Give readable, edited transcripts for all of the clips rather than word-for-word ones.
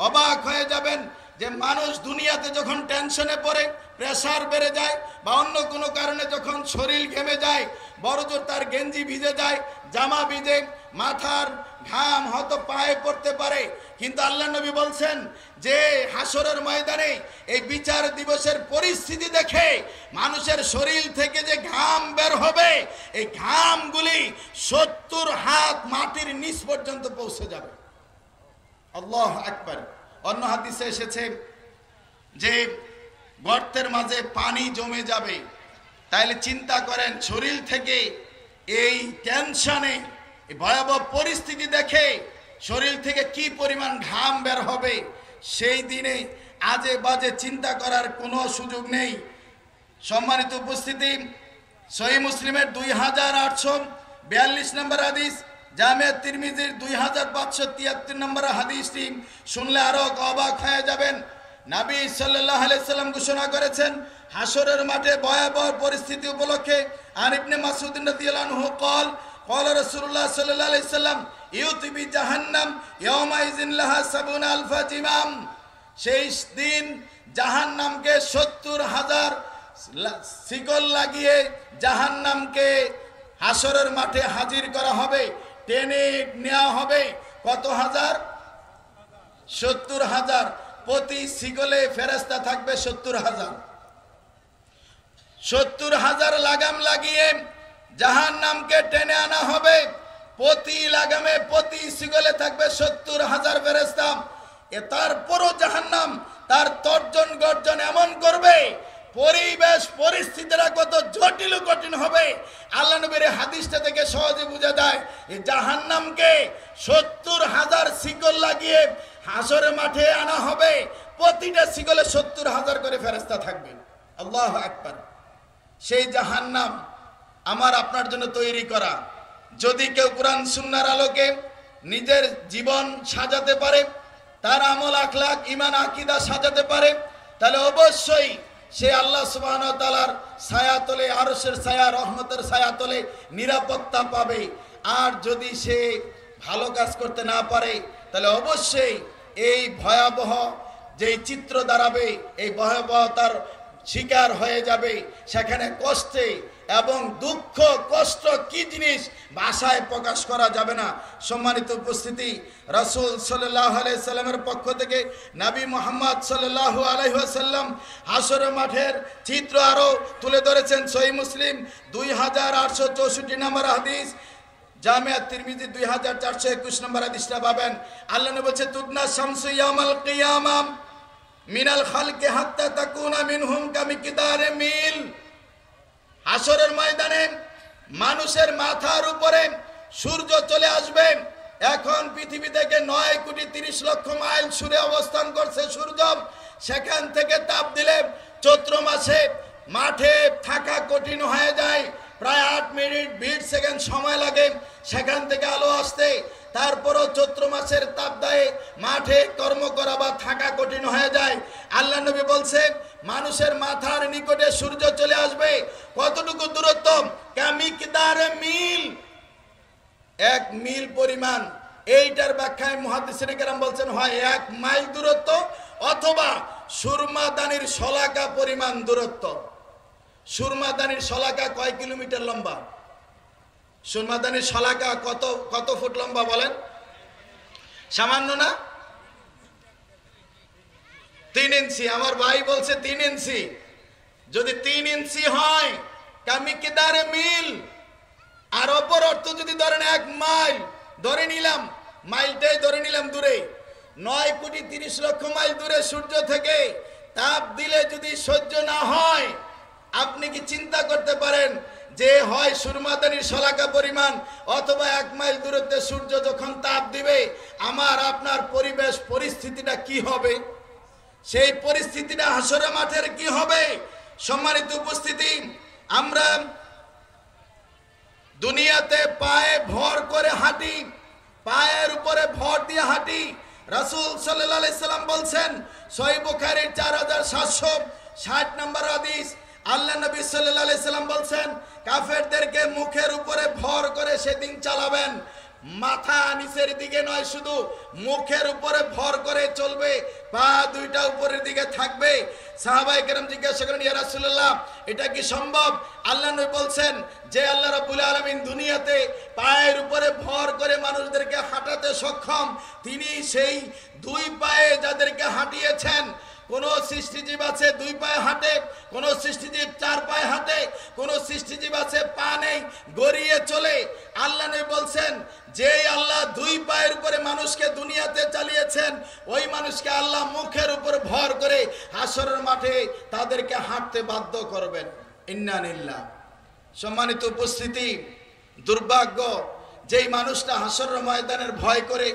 অবাক হয়ে যাবেন যে মানুষ দুনিয়াতে যখন টেনশনে পড়ে, প্রেসার বেড়ে যায় বা অন্য কোনো কারণে যখন শরীর ঘেমে যায়, বড়জোর তার গেঞ্জি ভিজে যায়, জামা ভিজে, মাথার ঘাম হয়তো পায়ে পড়তে পারে, কিন্তু আল্লাহ নবী বলছেন যে হাসরের ময়দানে এই বিচার দিবসের পরিস্থিতি দেখে মানুষের শরীর থেকে যে ঘাম বের হবে, এই ঘামগুলি 70 হাত মাটির নিচ পর্যন্ত পৌঁছে যাবে। আল্লাহু আকবার। অন্য হাদিসে এসেছে যে গর্তের মাঝে পানি জমে যাবে। তাইলে চিন্তা করেন, শরীর থেকে এই টেনশনে, এই ভয়াবহ পরিস্থিতি দেখে শরীর থেকে কি পরিমাণ ঘাম বের হবে। সেই দিনে আজে বাজে চিন্তা করার কোনো সুযোগ নেই। সম্মানিত উপস্থিতি, সহিহ মুসলিমের 2842 নম্বর হাদিস, জামিয়া তিরমিজির 2573 নম্বর হাদিসটি শুনলে আরো অবাক হয়ে যাবেন। নবী সাল্লাল্লাহু আলাইহি সাল্লাম ঘোষণা করেছেন হাসরের মাঠে ভয়াবহ পরিস্থিতি উপলক্ষে, আর ইবনে মাসউদ রাদিয়াল্লাহু আনহু قال قال رسول الله صلى الله عليه وسلم ইউতি বি জাহান্নাম ইয়াউমাইযিন লাহা 70,000 জিমাম। সেই দিন জাহান্নামকে 70,000 শিকল লাগিয়ে জাহান্নামকে হাসরের মাঠে হাজির করা হবে, টেনে নেওয়া হবে। কত হাজার? 70,000। প্রতি শিকলে ফেরেশতা থাকবে 70,000। 70,000 লাগাম লাগিয়ে জাহান্নামকে টেনে আনা হবে। প্রতি লাগামে, প্রতি শিকলে থাকবে 70,000 ফেরেশতা। তারপরও জাহান্নাম তার তর্জন গর্জন এমন করবে, পরিবেশ পরিস্থিতিরা কত জটিল ও কঠিন হবে। আল্লাহ নবীর হাদিসটা থেকে সহজে বোঝা যায় এই জাহান্নামকে 70,000 শিকল লাগিয়ে হাসরের মাঠে আনা হবে। প্রতিটা শিকলে 70,000 করে ফেরেশতা থাকবে। আল্লাহু আকবার। সেই জাহান্নাম আমার আপনার জন্য তৈরি করা। যদি কেউ কোরআন সুন্নাহর আলোকে নিজের জীবন সাজাতে পারে, তার আমল আখলাক ঈমান আকীদা সাজাতে পারে, তাহলে অবশ্যই সে আল্লাহ সুবহানাহু ওয়া তাআলার ছায়াতলে, আরশের ছায়া, রহমতের ছায়াতলে নিরাপত্তা পাবে। আর যদি সে ভালো কাজ করতে না পারে, তাহলে অবশ্যই এই ভয়াবহ যেই চিত্র দাঁড়াবে, এই ভয়াবহতার শিকার হয়ে যাবে। সেখানে কষ্টে এবং দুঃখ, কষ্ট কি জিনিস ভাষায় প্রকাশ করা যাবে না। সম্মানিত উপস্থিতি, রাসূল সাল্লাল্লাহু আলাইহি সাল্লামের পক্ষ থেকে নবী মুহাম্মদ সাল্লাল্লাহু আলাইহি ওয়াসাল্লাম হাসরের মাঠের চিত্র আরো তুলে ধরেছেন। সহিহ মুসলিম 2864 নম্বর হাদিস, জামিয়া তিরমিজি 2421 নম্বর হাদিসটা পাবেন। আল্লাহ নবী বলেছে তুদনা শামসু ইয়াউমাল কিয়ামাম মিনাল খালকি হাত্তা তাকুনা মিনহুম কামিকদারে মিল। হাসরের ময়দানে মানুষের মাথার উপরে সূর্য চলে আসবে। এখন পৃথিবী থেকে 9,30,00,000 মাইল দূরে অবস্থান করছে সূর্য। সেখান থেকে তাপ দিলে চৈত্র মাসে মাঠে থাকা কঠিন হয়ে যায়। প্রায় 8 মিনিট 20 সেকেন্ড সময় লাগে সেখান থেকে আলো আসতে। তারপরও চৈত্র মাসের তাপদাহে মাঠে কর্ম করা বা থাকা কঠিন হয়ে যায়। আল্লাহ নবী বলছে মানুষের মাথার নিকটে সূর্য চলে আসবে। কতটুকু দূরত্ব? কামিকদারে মিল, 1 মিল পরিমাণ। এইটার ব্যাখ্যায় মুহাদ্দিসিনে কেরাম বলছেন হয় 1 মাইল দূরত্ব অথবা সুরমাদানির শলাকা পরিমাণ দূরত্ব। সুরমাদানির শলাকা কয় কিলোমিটার লম্বা? সুরমাদানির শলাকা কত ফুট লম্বা বলেন? সামান্য না? 3 ইঞ্চি। আমার ভাই বলছে 3 ইঞ্চি। যদি 3 ইঞ্চি হয় কামিকদারে মিল, আর অপর অর্থ যদি ধরেন 1 মাইল, ধরে নিলাম মাইলটাই ধরে নিলাম দূরে, 9,30,00,000 মাইল দূরে সূর্য থেকে তাপ দিলে যদি সহ্য না হয়, আপনি কি চিন্তা করতে পারেন যে হয় সুরমাদানির শলাকা পরিমাণ অথবা 1 মাইল দূরত্বে সূর্য যখন তাপ দিবে আমার আপনার পরিবেশ পরিস্থিতিটা কি হবে? সেই পরিস্থিতিটা হাসরের মাঠের কি হবে? সম্মানিত উপস্থিতি, আমরা দুনিয়াতে পায়ে ভর করে হাঁটি, পায়ের উপরে ভর দিয়ে হাঁটি। রাসূল সাল্লাল্লাহু আলাইহি সাল্লাম বলছেন সহিহ বুখারীর 4760 নম্বর হাদিস, আল্লাহ নবী সাল্লাল্লাহু আলাইহি সাল্লাম বলছেন কাফেরদেরকে মুখের উপরে ভর করে সেদিন চালাবেন, মাথা নিচের দিকে নয়, শুধু মুখের উপরে ভর করে চলবে, পা দুইটা উপরের দিকে থাকবে। সাহাবায়ে কেরাম জিজ্ঞাসা করেন, ইয়া রাসূলুল্লাহ, এটা কি সম্ভব? আল্লাহ নবী বলছেন যে আল্লাহ রাব্বুল আলামিন দুনিয়াতে পায়ের উপরে ভর করে মানুষদেরকে হাঁটাতে সক্ষম, তিনি সেই দুই পায়ে যাদেরকে হাঁটিয়েছেন। কোন সৃষ্টিজীব আছে দুই পায়ে হাঁটে, কোন সৃষ্টিজীব চার পায়ে হাঁটে, কোন সৃষ্টিজীব আছে পা নেই, গড়িয়ে চলে। আল্লাহ নবী বলছেন যে আল্লাহ দুই পায়ের উপরে মানুষকে দুনিয়াতে চালিয়েছেন, ওই মানুষকে আল্লাহ মুখের উপর ভর করে হাসরের মাঠে তাদেরকে হাঁটতে বাধ্য করবেন। ইন্না লিল্লাহ। সম্মানিত উপস্থিতি, দুর্ভাগ্য যেই মানুষটা হাসরের ময়দানের ভয় করে,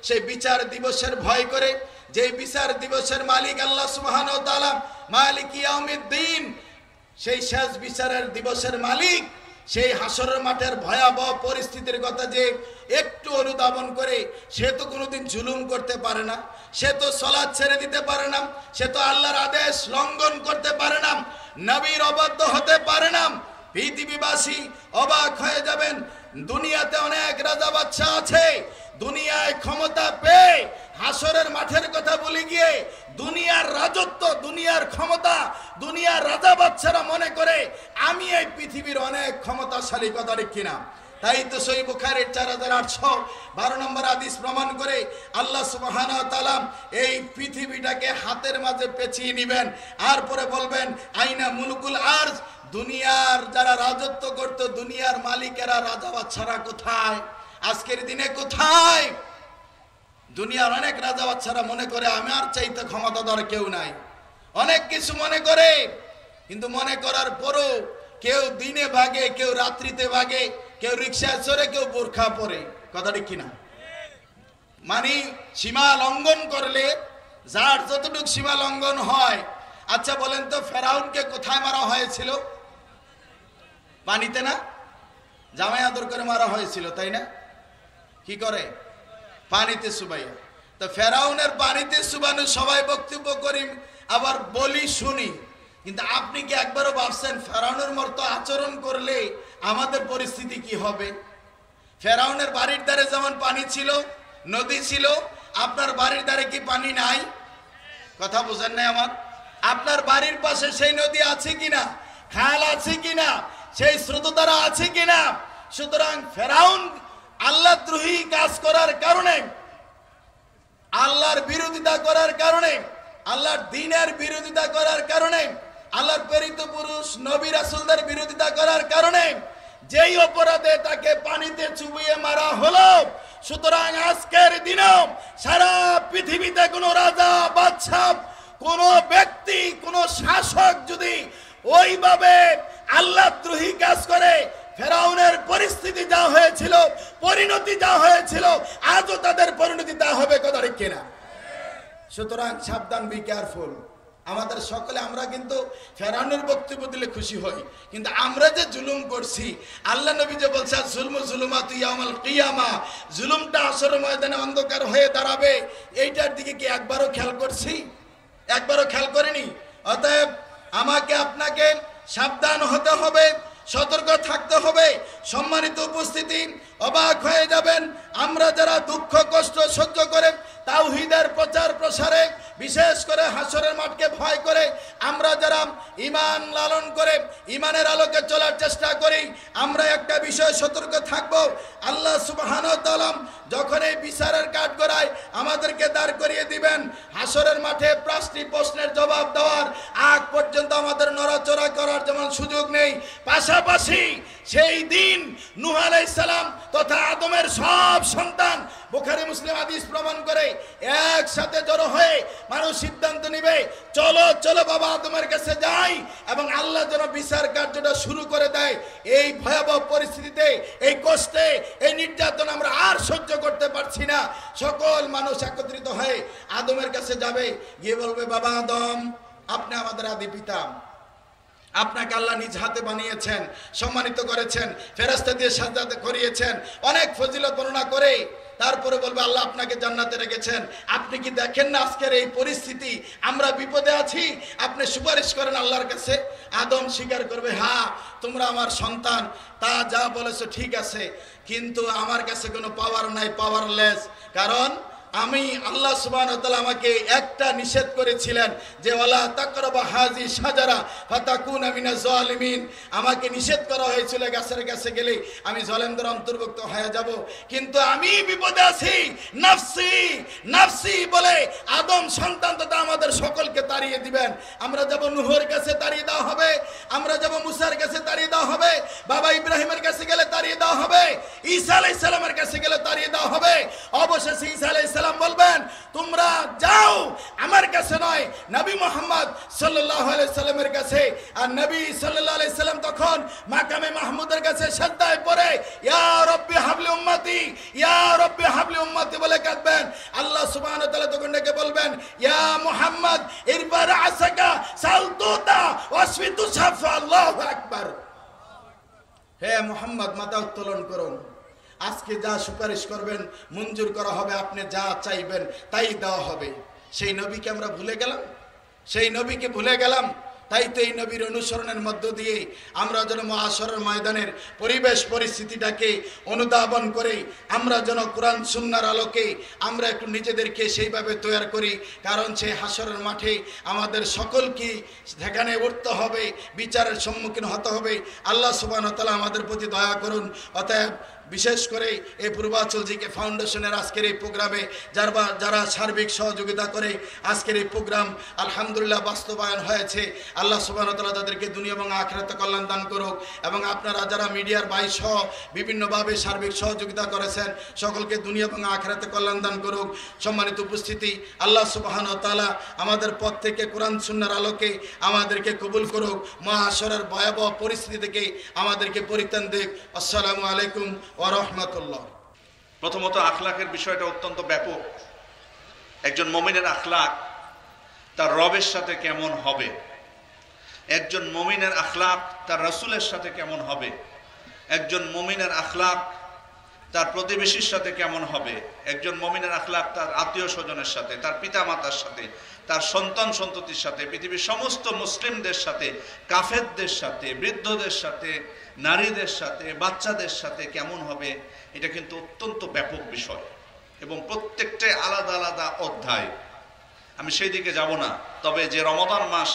সেই বিচার দিবসের ভয় করে, যেই বিচার দিবসের মালিক আল্লাহ সুবহানাহু ওয়া তাআলা, মালিক ইয়াউমিদ্দিন, সেই শেষ বিচারের দিবসের মালিক, সেই হাসরের মাঠের ভয়াবহ পরিস্থিতির কথা যে একটু অনুধাবন করে, সে তো কোনোদিন জুলুম করতে পারে না, সে তো সালাত ছেড়ে দিতে পারে না, সে তো আল্লাহর আদেশ লঙ্ঘন করতে পারে না, নবীর অবাধ্য হতে পারে না। পৃথিবীবাসী অবাক হয়ে যাবেন, দুনিয়াতে অনেক রাজা বাদশা আছে, দুনিয়ায় ক্ষমতা পেয়ে হাসরের মাঠের কথা বলে গিয়ে দুনিয়ার রাজত্ব, দুনিয়ার ক্ষমতা, দুনিয়ার রাজা বাদশারা মনে করে আমি এই পৃথিবীর অনেক ক্ষমতাশালী, কথা ঠিক কিনা? তাই তো সহিহ বুখারীর 4812 নম্বর হাদিস প্রমাণ করে আল্লাহ সুবহানাহু ওয়া তাআলা এই পৃথিবীটাকে হাতের মাঝে পেঁচিয়ে নেবেন, আর পরে বলবেন আইনা মুলকুল আরজ, দুনিয়ার যারা রাজত্ব করত, দুনিয়ার মালিকেরা, রাজা বাদশারা কোথায়? আজকের দিনে কোথায়? দুনিয়ার অনেক রাজা বাদশারা মনে করে আমার চাইতে ক্ষমতাধর কেউ নাই, অনেক কিছু মনে করে, কিন্তু মনে করার পরও কেউ দিনে ভাগে, কেউ রাত্রিতে ভাগে, কেউ রিকশায় চড়ে, কেউ বোরখা পরে, কথা ঠিক কিনা? মানে সীমা লঙ্ঘন করলে যার যতটুকু সীমা লঙ্ঘন হয়। আচ্ছা বলেন তো, ফেরাউনকে কোথায় মারা হয়েছিল? পানিতে না? জামাই আদর করে মারা হয়েছিল, তাই না? কি করে? পানিতে চুবাইয়া। তো ফেরাউনের পানিতে চুবানো সবাই বক্তব্য করি, আবার বলি, শুনি, কিন্তু আপনি কি একবারও ভাবছেন ফেরাউনের মতো আচরণ করলে আমাদের পরিস্থিতি কি হবে? ফেরাউনের বাড়ির ধারে যেমন পানি ছিল, নদী ছিল, আপনার বাড়ির ধারে কি পানি নাই? কথা বুঝেন নাই আমার? আপনার বাড়ির পাশে সেই নদী আছে কিনা, খাল আছে কিনা, সেই স্রোতধারা আছে কিনা? সুতরাং ফেরাউন আল্লাহদ্রোহী কাজ করার কারণে, আল্লাহর বিরোধিতা করার কারণে, আল্লাহর দ্বীনের বিরোধিতা করার কারণে, আল্লাহর প্রেরিত পুরুষ নবী রাসূলদের বিরোধিতা করার কারণে যেই অপরাধে তাকে পানিতে চুবিয়ে মারা হলো, সুতরাং আজকের দিনেও সারা পৃথিবীতে কোন রাজা, বাদশা, কোন ব্যক্তি, কোন শাসক যদি ওইভাবে আল্লাহদ্রোহী কাজ করে, ফেরাউনের পরিস্থিতি যা হয়েছিল, পরিণতি যা হয়েছিল, আজও তাদের পরিণতি তা হবে, কথা ঠিক কিনা? সুতরাং সাবধান, বি কেয়ারফুল। আমাদের সকলে, আমরা কিন্তু ফেরাউনের বক্তব্য দিলে খুশি হই, কিন্তু আমরা যে জুলুম করছি, আল্লাহ নবী যে বলছে জুলমু জুলুমাতু ইয়াউমাল কিয়ামা, জুলুমটা হাসরের ময়দানে অন্ধকার হয়ে দাঁড়াবে, এইটার দিকে কি একবারও খেয়াল করছি? একবারও খেয়াল করিনি। অতএব আমাকে আপনাকে সাবধান হতে হবে, সতর্ক থাকতে হবে। সম্মানিত উপস্থিতি, অবাক হয়ে যাবেন আমরা যারা দুঃখ কষ্ট সহ্য করে তাওহীদের প্রচার প্রসারে, বিশেষ করে হাসরের মাঠকে ভয় করে আমরা যারা ঈমান লালন করে ঈমানের আলোকে চলার চেষ্টা করি, আমরা একটা বিষয় সতর্ক থাকব। আল্লাহ সুবহানাহু ওয়া তাআলা যখন এই বিচারের কাঠগড়ায় আমাদেরকে দাঁড় করিয়ে দিবেন, হাসরের মাঠে 5টি প্রশ্নের জবাব দেওয়ার আগ পর্যন্ত আমাদের নড়াচড়া করার যেমন সুযোগ নেই, পাশাপাশি সেই দিন নূহ আলাইহিস সালাম তথা আদমের সব সন্তান, বুখারী মুসলিম হাদিস প্রমাণ করে, একসাথে জড়ো হয়ে মানুষ সিদ্ধান্ত নিবে, চলো চলো বাবা আদমের কাছে যাই, এবং আল্লাহ যেন বিচার কার্যটা শুরু করে দেয়। এই ভয়াবহ পরিস্থিতিতে, এই কষ্টে, এই নির্যাতন আমরা আর সহ্য করতে পারছি না। সকল মানুষ একত্রিত হয়ে আদমের কাছে যাবে, গিয়ে বলবে, বাবা আদম, আপনি আমাদের আদি পিতা, আপনাকে আল্লাহ নিজ হাতে বানিয়েছেন, সম্মানিত করেছেন, ফেরেশতা দিয়ে সাজদা করিয়েছেন, অনেক ফজিলত বর্ণনা করে তারপরে বলবে আল্লাহ আপনাকে জান্নাতে রেখেছেন। আপনি কি দেখেন না আজকের এই পরিস্থিতি, আমরা বিপদে আছি, আপনি সুপারিশ করেন আল্লাহর কাছে। আদম স্বীকার করবে, হ্যাঁ তোমরা আমার সন্তান, তা যা বলেছো ঠিক আছে, কিন্তু আমার কাছে কোনো পাওয়ার নাই, পাওয়ারলেস। কারণ আমি আল্লাহ সুবহানাহু ওয়া তাআলা আমাকে একটা নিষেধ করেছিলেন যে ওয়ালা তাকরাবা হাযি শাজারা ফাতাকুনা মিনাজ জালিমিন। আমাকে নিষেধ করা হয়েছিল গাছের কাছে গেলে আমি জালেমদের অন্তর্ভুক্ত হয়ে যাব, কিন্তু আমি বিপদে আছি, নাফসি নাফসি বলে আদম সন্তান তথা আমাদের সকলকে তাড়িয়ে দিবেন। আমরা যাব নূহের কাছে, তাড়িয়ে দেওয়া হবে। আমরা যাব মুসার কাছে, তাড়িয়ে দেওয়া হবে। বাবা ইব্রাহিমের কাছে গেলে তাড়িয়ে দেওয়া হবে। ঈসা আলাইহিস সালামের কাছে গেলে তাড়িয়ে দেওয়া হবে। অবশেষে ঈসা আলাইহিস সালাম বলবেন তোমরা যাও, আমার কাছে নয়, নবী মুহাম্মদ সাল্লাল্লাহু আলাইহি সাল্লামের কাছে। আর নবী সাল্লাল্লাহু আলাইহি সাল্লাম তখন মাকামে মাহমুদের কাছে সাজদায় পড়ে ইয়া রাব্বি হাবলি উম্মতি, ইয়া রাব্বি হাবলি উম্মতি বলে কাঁদবেন। আল্লাহ সুবহানাহু ওয়া তাআলা তখন ডেকে বলবেন ইয়া মুহাম্মদ ইরফা রাসাকা সালতুতা ওয়াসফিতু সাফা, আল্লাহু আকবার। হে মুহাম্মদ মাথা উত্তোলন করুন, আজকে যা সুপারিশ করবেন মঞ্জুর করা হবে, আপনি যা চাইবেন তাই দেওয়া হবে। সেই নবীকে আমরা ভুলে গেলাম, সেই নবীকে ভুলে গেলাম। তাই তো এই নবীর অনুসরণের মধ্য দিয়ে আমরা যেন মহাশরের ময়দানের পরিবেশ পরিস্থিতিটাকে অনুধাবন করে আমরা যেন কোরআন সুন্নাহর আলোকে আমরা একটু নিজেদেরকে সেইভাবে তৈরি করি। কারণ সেই হাশরের মাঠে আমাদের সকলকে সেখানে উঠতে হবে, বিচারের সম্মুখীন হতে হবে। আল্লাহ সুবহানাহু ওয়া তাআলা আমাদের প্রতি দয়া করুন। অতএব বিশেষ করে এই পূর্বাচল জিকে ফাউন্ডেশনের আজকের এই প্রোগ্রামে যারা সার্বিক সহযোগিতা করে আজকের এই প্রোগ্রাম আলহামদুলিল্লাহ বাস্তবায়ন হয়েছে, আল্লাহ সুবহানাহু ওয়া তাআলা তাদেরকে দুনিয়া এবং আখিরাতে কল্যাণ দান করুক। এবং আপনারা যারা মিডিয়ার ভাই সহ বিভিন্নভাবে সার্বিক সহযোগিতা করেছেন সকলকে দুনিয়া এবং আখিরাতে কল্যাণ দান করুক। সম্মানিত উপস্থিতি, আল্লাহ সুবহানাহু ওয়া তাআলা আমাদের পথ থেকে কোরআন সুন্নাহর আলোকে আমাদেরকে কবুল করুক, মহাশরের ভয়াবহ পরিস্থিতি থেকে আমাদেরকে পরিত্রাণ দিক। আসসালামু আলাইকুম ওয়া রাহমাতুল্লাহ। প্রথমত আখলাকের বিষয়টা অত্যন্ত ব্যাপক। একজন মুমিনের আখলাক তার রবের সাথে কেমন হবে, একজন মুমিনের আখলাক তার রাসূলের সাথে কেমন হবে, একজন মুমিনের আখলাক তার প্রতিবেশীর সাথে কেমন হবে, একজন মুমিনের আখলাক তার আত্মীয় স্বজনের সাথে, তার পিতা মাতার সাথে, তার সন্তান সন্ততির সাথে, পৃথিবীর সমস্ত মুসলিমদের সাথে, কাফেরদের সাথে, বৃদ্ধদের সাথে, নারীদের সাথে, বাচ্চাদের সাথে কেমন হবে, এটা কিন্তু অত্যন্ত ব্যাপক বিষয় এবং প্রত্যেকটাই আলাদা আলাদা অধ্যায়। আমি সেই দিকে যাব না। তবে যে রমাদান মাস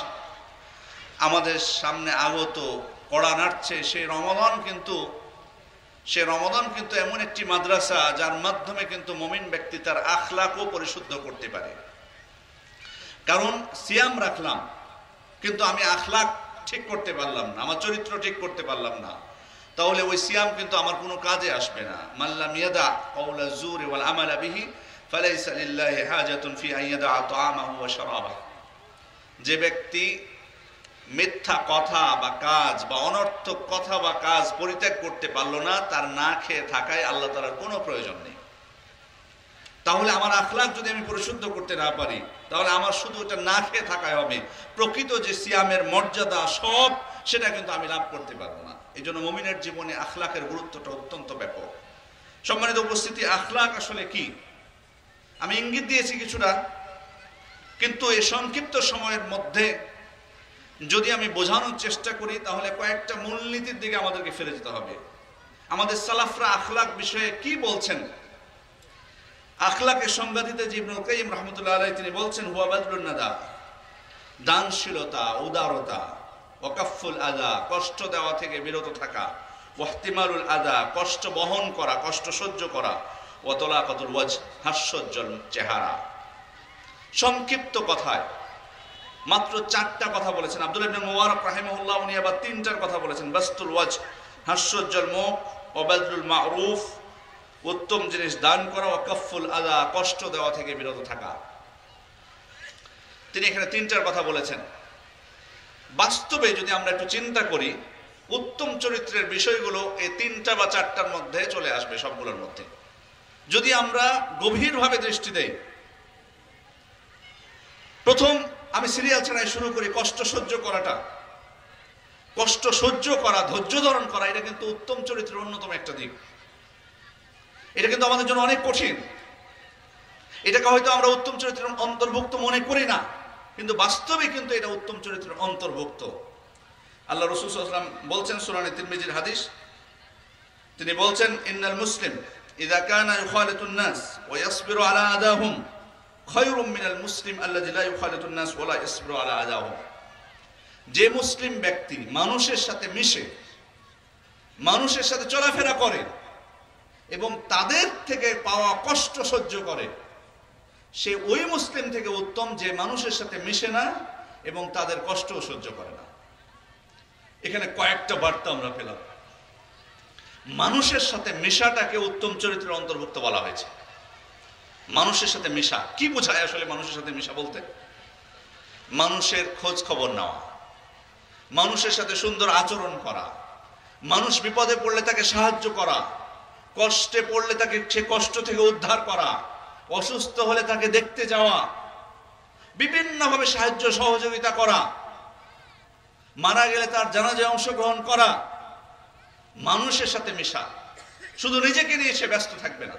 আমাদের সামনে আগত কড়া নাড়ছে, সেই রমাদান কিন্তু এমন একটি মাদ্রাসা যার মাধ্যমে কিন্তু মুমিন ব্যক্তি তার আখলাকও পরিশুদ্ধ করতে পারে। কারণ সিয়াম রাখলাম কিন্তু আমি আখলাক ঠিক করতে পারলাম না, আমার চরিত্র ঠিক করতে পারলাম না, তাহলে ওই সিয়াম কিন্তু আমার কোনো কাজে আসবে না। মাল্লাম ইয়াদা কাওলা যুরি ওয়াল আমালা বিহি ফালাইসা লিল্লাহি হাজাতুন ফি আন ইয়াদা তাআমাহু ওয়া শারাবাহু। যে ব্যক্তি মিথ্যা কথা বা কাজ বা অনর্থক কথা বা কাজ পরিত্যাগ করতে পারলো না, তার না খেয়ে থাকায় আল্লাহ তাআলার কোনো প্রয়োজন নেই। তাহলে আমার আখলাক যদি আমি পরিশুদ্ধ করতে না পারি, তাহলে আমার শুধু এটা না খেয়ে থাকাই হবে। প্রকৃত যে সিয়ামের মর্যাদা সব সেটা কিন্তু আমি লাভ করতে পারবো না। এই জন্য মুমিনের জীবনে আখলাকের গুরুত্বটা অত্যন্ত ব্যাপক। সম্মানিত উপস্থিতি, আখলাক আসলে কি আমি ইঙ্গিত দিয়েছি কিছুটা, কিন্তু এই সংক্ষিপ্ত সময়ের মধ্যে যদি আমি বোঝানোর চেষ্টা করি তাহলে কয়েকটা মূলনীতির দিকে আমাদেরকে ফিরে যেতে হবে। আমাদের সালাফরা আখলাক বিষয়ে কি বলছেন? আখলাকের সংজ্ঞা দিতে ইবনুল কাইয়িম রাহমাতুল্লাহ আলাইহি তিনি বলছেন হুয়া বাদলুন নাদা, দানশীলতা, উদারতা, ওয়াকাফুল আদা, কষ্ট দেওয়া থেকে বিরত থাকা, ওয়াহতিমালুল আদা, কষ্ট বহন করা, কষ্ট সহ্য করা, ওয়া তালাকাতুল ওয়াজ, হাস্যোজ্জ্বল চেহারা। সংক্ষিপ্ত কথায় মাত্র 4টা কথা বলেছেন। আব্দুল্লাহ ইবনে মুবারক রাহিমাহুল্লাহ উনি আবার 3টার কথা বলেছেন। বাসতুল ওয়াজ, হাস্যোজ্জ্বল মুখ, ওয়া বাদলুল মারুফ, উত্তম জিনিস দান করা, ও কাফুল আদা, কষ্ট দেওয়া থেকে বিরত থাকা। তিনি এখানে 3টার কথা বলেছেন। বাস্তবে যদি আমরা একটু চিন্তা করি, উত্তম চরিত্রের বিষয়গুলো এই 3টা বা 4টার মধ্যে চলে আসবে, সবগুলোর মধ্যে যদি আমরা গভীরভাবে দৃষ্টি দেই। প্রথম আমি সিরিয়াল ছাড়াই শুরু করি, কষ্ট সহ্য করাটা। কষ্ট সহ্য করা, ধৈর্য ধারণ করা, এটা কিন্তু উত্তম চরিত্রের অন্যতম একটা দিক। এটা কিন্তু আমাদের জন্য অনেক কঠিন। এটাকে হয়তো আমরা উত্তম চরিত্রের অন্তর্ভুক্ত মনে করি না, কিন্তু বাস্তবে কিন্তু এটা উত্তম চরিত্রের অন্তর্ভুক্ত। আল্লাহ রাসূল সাল্লাল্লাহু আলাইহি ওয়াসাল্লাম বলছেন, সূরা তিরমিজির হাদিস, তিনি বলছেন, ইন্নাল মুসলিম ইযা কানা ইউখালিতুন নাস ওয়া ইয়াসবিরু আলা আদাহুম খায়রুম মিনাল মুসলিম আল্লাযী লা ইউখালিতুন নাস ওয়া লা ইয়াসবিরু আলা আদাহুম। যে মুসলিম ব্যক্তি মানুষের সাথে মিশে, মানুষের সাথে চলাফেরা করে এবং তাদের থেকে পাওয়া কষ্ট সহ্য করে, সে ওই মুসলিম থেকে উত্তম যে মানুষের সাথে মিশে না এবং তাদের কষ্টও সহ্য করে না। এখানে কয়েকটা বার্তা আমরা পেলাম। মানুষের সাথে মেশাটাকে উত্তম চরিত্রের অন্তর্ভুক্ত বলা হয়েছে। মানুষের সাথে মেশা কি বোঝায় আসলে? মানুষের সাথে মেশা বলতে মানুষের খোঁজ খবর নেওয়া, মানুষের সাথে সুন্দর আচরণ করা, মানুষ বিপদে পড়লে তাকে সাহায্য করা, কষ্টে পড়লে তাকে সে কষ্ট থেকে উদ্ধার করা, অসুস্থ হলে তাকে দেখতে যাওয়া, বিভিন্নভাবে সাহায্য সহযোগিতা করা, মারা গেলে তার জানাজায় অংশগ্রহণ করা। মানুষের সাথে মেশা, শুধু নিজেকে নিয়ে সে ব্যস্ত থাকবে না,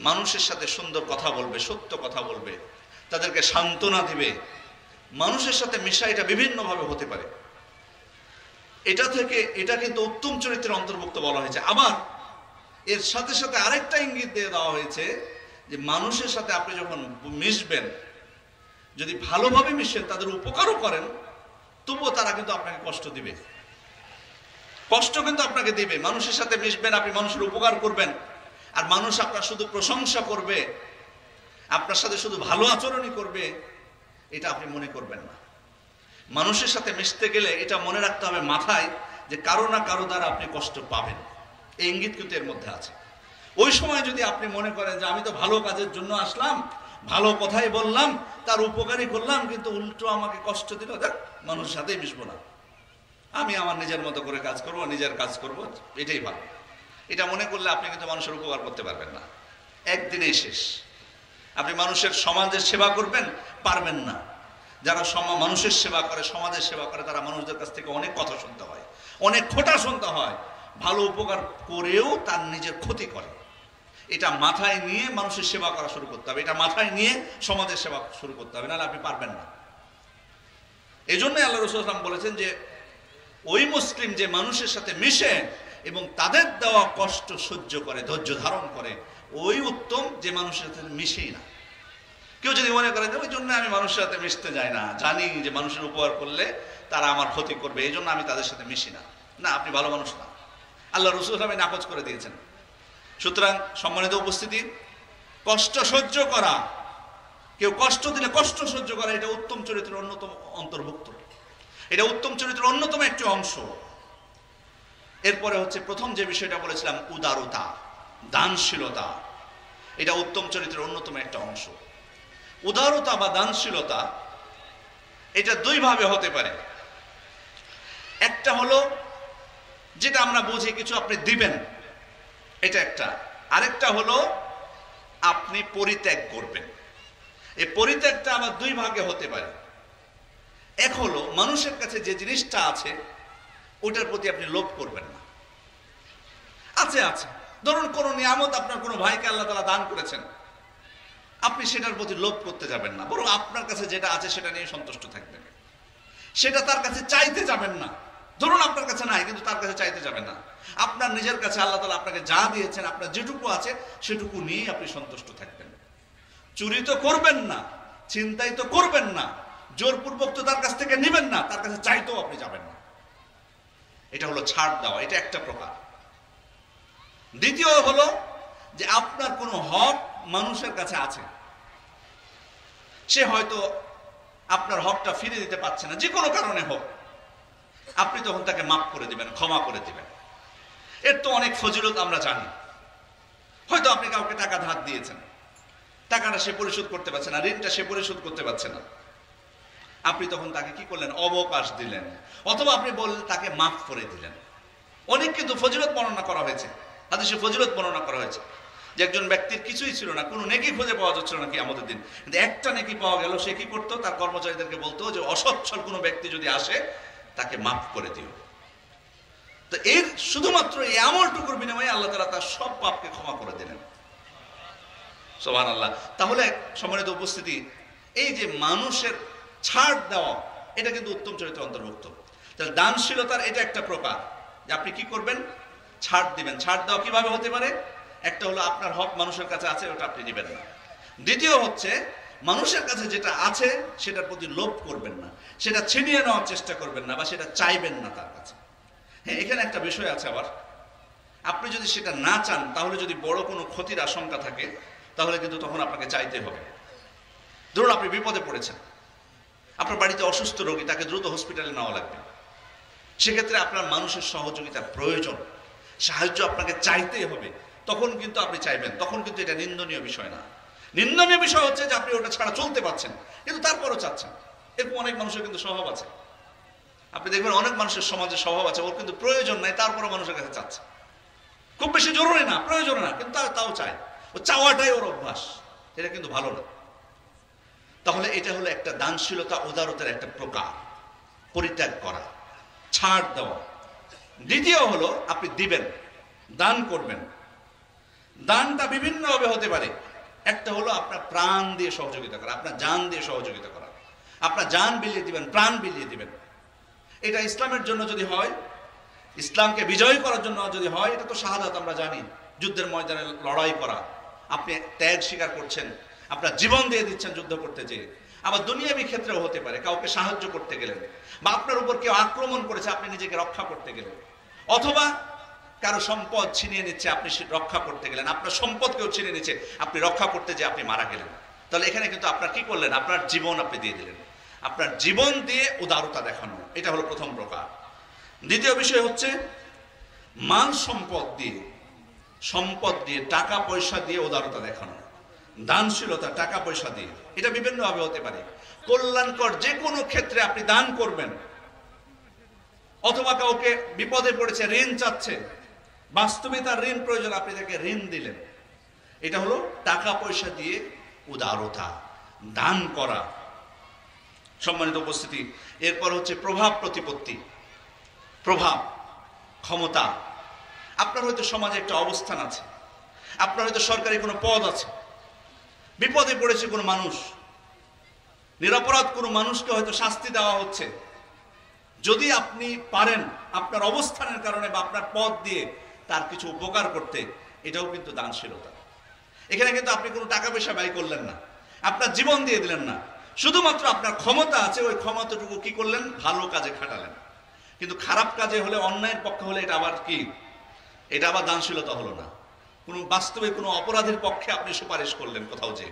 মানুষের সাথে সুন্দর কথা বলবে, সত্য কথা বলবে, তাদেরকে সান্ত্বনা দিবে। মানুষের সাথে মেশা এটা বিভিন্নভাবে হতে পারে। এটা কিন্তু উত্তম চরিত্রের অন্তর্ভুক্ত বলা হয়েছে। আবার এর সাথে সাথে আরেকটা ইঙ্গিত দিয়ে দেওয়া হয়েছে যে মানুষের সাথে আপনি যখন মিশবেন, যদি ভালোভাবে মিশেন, তাদের উপকারও করেন, তবুও তারা কিন্তু আপনাকে কষ্ট দিবে, কষ্ট কিন্তু আপনাকে দিবে। মানুষের সাথে মিশবেন, আপনি মানুষের উপকার করবেন, আর মানুষ আপনার শুধু প্রশংসা করবে, আপনার সাথে শুধু ভালো আচরণই করবে, এটা আপনি মনে করবেন না। মানুষের সাথে মিশতে গেলে এটা মনে রাখতে হবে মাথায় যে কারো না কারো দ্বারা আপনি কষ্ট পাবেন। এই ইঙ্গিত কিন্তু এর মধ্যে আছে। ওই সময় যদি আপনি মনে করেন যে আমি তো ভালো কাজের জন্য আসলাম, ভালো কথাই বললাম, তার উপকারই করলাম, কিন্তু উল্টো আমাকে কষ্ট দিল, দেখ মানুষের সাথেই মিশবো না, আমি আমার নিজের মতো করে কাজ করবো, নিজের কাজ করবো, এটাই ভালো, এটা মনে করলে আপনি কিন্তু মানুষের উপকার করতে পারবেন না, একদিনেই শেষ। আপনি মানুষের সমাজের সেবা করবেন, পারবেন না। যারা মানুষের সেবা করে, সমাজের সেবা করে, তারা মানুষদের কাছ থেকে অনেক কথা শুনতে হয়, অনেক খোঁটা শুনতে হয়, ভালো উপকার করেও তার নিজের ক্ষতি করে। এটা মাথায় নিয়ে মানুষের সেবা করা শুরু করতে হবে, এটা মাথায় নিয়ে সমাজের সেবা শুরু করতে হবে, নাহলে আপনি পারবেন না। এই জন্যই আল্লাহ রাসূল সাল্লাল্লাহু আলাইহি ওয়াসাল্লাম বলেছেন যে ওই মুসলিম যে মানুষের সাথে মিশে এবং তাদের দেওয়া কষ্ট সহ্য করে, ধৈর্য ধারণ করে, ওই উত্তম যে মানুষের সাথে মিশেই না। কেউ যদি মনে করে যে ওই জন্য আমি মানুষের সাথে মিশতে যাই না, জানি যে মানুষের উপকার করলে তারা আমার ক্ষতি করবে, এই জন্য আমি তাদের সাথে মিশি না, না, আপনি ভালো মানুষ না। আল্লাহ রাসূল সাল্লাল্লাহু আলাইহি ওয়াসাল্লাম নাকচ করে দিয়েছেন। সুতরাং সম্মানিত উপস্থিতি, কষ্ট সহ্য করা, কেউ কষ্ট দিলে কষ্ট সহ্য করা, এটা উত্তম চরিত্রের অন্যতম অন্তর্ভুক্ত, এটা উত্তম চরিত্রের অন্যতম একটি অংশ। এরপরে হচ্ছে প্রথম যে বিষয়টা বলেছিলাম, উদারতা, দানশীলতা, এটা উত্তম চরিত্রের অন্যতম একটা অংশ। উদারতা বা দানশীলতা এটা দুই ভাবে হতে পারে। একটা হলো যেটা আমরা বুঝি কিছু আপনি দিবেন, এটা একটা। আরেকটা হলো আপনি পরিত্যাগ করবেন। এই পরিত্যাগটা আবার দুই ভাগে হতে পারে। এক হলো মানুষের কাছে যে জিনিসটা আছে ওটার প্রতি আপনি লোভ করবেন না। আছে ধরুন কোনো নিয়ামত আপনার কোনো ভাইকে আল্লাহ তাআলা দান করেছেন, আপনি সেটার প্রতি লোভ করতে যাবেন না, বরং আপনার কাছে যেটা আছে সেটা নিয়ে সন্তুষ্ট থাকবেন। সেটা তার কাছে চাইতে যাবেন না। ধরুন আপনার কাছে নাই, কিন্তু তার কাছে চাইতে যাবেন না। আপনার নিজের কাছে আল্লাহ তাআলা আপনাকে যা দিয়েছেন, আপনার যেটুকু আছে সেটুকু নিয়ে আপনি সন্তুষ্ট থাকবেন। চুরি তো করবেন না, ছিনতাই তো করবেন না, জোরপূর্বক তো তার কাছ থেকে নেবেন না, তার কাছে চাইতেও আপনি যাবেন না। এটা হলো ছাড় দেওয়া, এটা একটা প্রকার। দ্বিতীয় হলো যে আপনার কোনো হক মানুষের কাছে আছে, সে হয়তো আপনার হকটা ফিরে দিতে পারছে না, যে কোনো কারণে হোক, আপনি তখন তাকে মাফ করে দিবেন, ক্ষমা করে দিবেন। এর তো অনেক ফজিলত আমরা জানি। হয়তো আপনি কাউকে টাকা ধার দিয়েছেন, টাকাটা সে পরিশোধ করতে পারছে না, ঋণটা সে পরিশোধ করতে পারছে না, আপনি তখন তাকে কি করলেন? অবকাশ দিলেন, অথবা আপনি বললেন তাকে মাফ করে দিলেন। অনেক কিন্তু ফজিলত বর্ণনা করা হয়েছে, হাদিসে ফজিলত বর্ণনা করা হয়েছে যে একজন ব্যক্তির কিছুই ছিল না, কোনো নেকি খুঁজে পাওয়া যাচ্ছিল না কিয়ামতের দিন, কিন্তু একটা নেকি পাওয়া গেল। সে কি করতো? তার কর্মচারীদেরকে বলতো যে অসচ্ছল কোনো ব্যক্তি যদি আসে তাকে মাফ করে দিও। তো এর শুধুমাত্র এই আমলটুকুর বিনিময়ে আল্লাহ তাআলা তার সব পাপকে ক্ষমা করে দিলেন। সুবহানাল্লাহ। তাহলে সম্মানিত উপস্থিতি, এই যে মানুষের ছাড় দেওয়া, এটা কিন্তু উত্তম চরিত্রের অন্তর্ভুক্ত। তাহলে দানশীলতার এটা একটা প্রকার, যে আপনি কি করবেন, ছাড় দিবেন। ছাড় দেওয়া কিভাবে হতে পারে? একটা হলো আপনার হক মানুষের কাছে আছে, ওটা আপনি নেবেন না। দ্বিতীয় হচ্ছে মানুষের কাছে যেটা আছে সেটার প্রতি লোভ করবেন না, সেটা ছিনিয়ে নেওয়ার চেষ্টা করবেন না, বা সেটা চাইবেন না তার কাছে। হ্যাঁ, এখানে একটা বিষয় আছে আবার, আপনি যদি সেটা না চান, তাহলে যদি বড় কোনো ক্ষতির আশঙ্কা থাকে, তাহলে কিন্তু তখন আপনাকে চাইতে হবে। ধরুন আপনি বিপদে পড়েছেন, আপনার বাড়িতে অসুস্থ রোগী, তাকে দ্রুত হসপিটালে নেওয়া লাগবে, সেক্ষেত্রে আপনার মানুষের সহযোগিতার প্রয়োজন, সাহায্য আপনাকে চাইতেই হবে, তখন কিন্তু আপনি চাইবেন। তখন কিন্তু এটা নিন্দনীয় বিষয় না। নিন্দনীয় বিষয় হচ্ছে যে আপনি ওটা ছাড়া চলতে পারছেন, কিন্তু তারপরও চাচ্ছেন। এরকম অনেক মানুষের কিন্তু স্বভাব আছে। আপনি দেখবেন অনেক মানুষের সমাজে স্বভাব আছে, ওর কিন্তু প্রয়োজন নাই, তারপরও মানুষের কাছে চাচ্ছে। খুব বেশি জরুরি না, প্রয়োজন না, কিন্তু তাও চায়। ও চাওয়াটাই ওর অভ্যাস, এটা কিন্তু ভালো না। তাহলে এটা হলো একটা দানশীলতা, উদারতার একটা প্রকার, পরিত্যাগ করা, ছাড় দেওয়া। দ্বিতীয় হলো আপনি দিবেন, দান করবেন। দানটা বিভিন্নভাবে হতে পারে। একটা হলো আপনার প্রাণ দিয়ে সহযোগিতা করা, আপনার জান দিয়ে সহযোগিতা করা। আপনার জান বিলিয়ে দিবেন, প্রাণ বিলিয়ে দিবেন। এটা ইসলামের জন্য যদি হয়, ইসলামকে বিজয় করার জন্য যদি হয়, এটা তো শাহাদাত, আমরা জানি, যুদ্ধের ময়দানে লড়াই করা। আপনি ত্যাগ স্বীকার করছেন, আপনার জীবন দিয়ে দিচ্ছেন যুদ্ধ করতে যেয়ে। আবার দুনিয়াবী ক্ষেত্রেও হতে পারে, কাউকে সাহায্য করতে গেলেন, বা আপনার উপর কেউ আক্রমণ করেছে, আপনি নিজেকে রক্ষা করতে গেলেন, অথবা কারো সম্পদ ছিনিয়ে নিচ্ছে, আপনি রক্ষা করতে গেলেন, আপনার সম্পদ কেউ ছিনিয়ে নিচ্ছে, আপনি রক্ষা করতে যেয়ে আপনি মারা গেলেন। তাহলে এখানে কিন্তু আপনার কি করলেন, আপনার জীবন আপনি দিয়ে দিলেন। আপনার জীবন দিয়ে উদারতা দেখানো, এটা হলো প্রথম প্রকার। দ্বিতীয় বিষয় হচ্ছে মাল সম্পদ দিয়ে টাকা পয়সা দিয়ে উদারতা দেখানো, দানশীলতা টাকা পয়সা দিয়ে। এটা বিভিন্নভাবে হতে পারে। কল্যাণকর যে কোনো ক্ষেত্রে আপনি দান করবেন, অথবা কাউকে বিপদে পড়েছে, ঋণ চাচ্ছে, বাস্তবে তার ঋণ প্রয়োজন, আপনি তাকে ঋণ দিলেন। এটা হলো টাকা পয়সা দিয়ে উদারতা, দান করা। সম্মানিত উপস্থিতি, এরপর হচ্ছে প্রভাব প্রতিপত্তি। প্রভাব, ক্ষমতা। আপনার হয়তো সমাজে একটা অবস্থান আছে, আপনার হয়তো সরকারি কোনো পদ আছে, বিপদে পড়েছে কোনো মানুষ, নিরপরাধ কোনো মানুষকে হয়তো শাস্তি দেওয়া হচ্ছে। যদি আপনি পারেন আপনার অবস্থানের কারণে বা আপনার পদ দিয়ে তার কিছু উপকার করতে, এটাও কিন্তু দানশীলতা। এখানে কিন্তু আপনি কোনো টাকা পয়সা ব্যয় করলেন না, আপনার জীবন দিয়ে দিলেন না, শুধুমাত্র আপনার ক্ষমতা আছে, ওই ক্ষমতাটুকু কি করলেন, ভালো কাজে খাটালেন। কিন্তু খারাপ কাজে হলে, অন্যায়ের পক্ষে হলে, এটা আবার কি, এটা আবার দানশীলতা হলো না। কোনো বাস্তবে কোনো অপরাধের পক্ষে আপনি সুপারিশ করলেন কোথাও যে,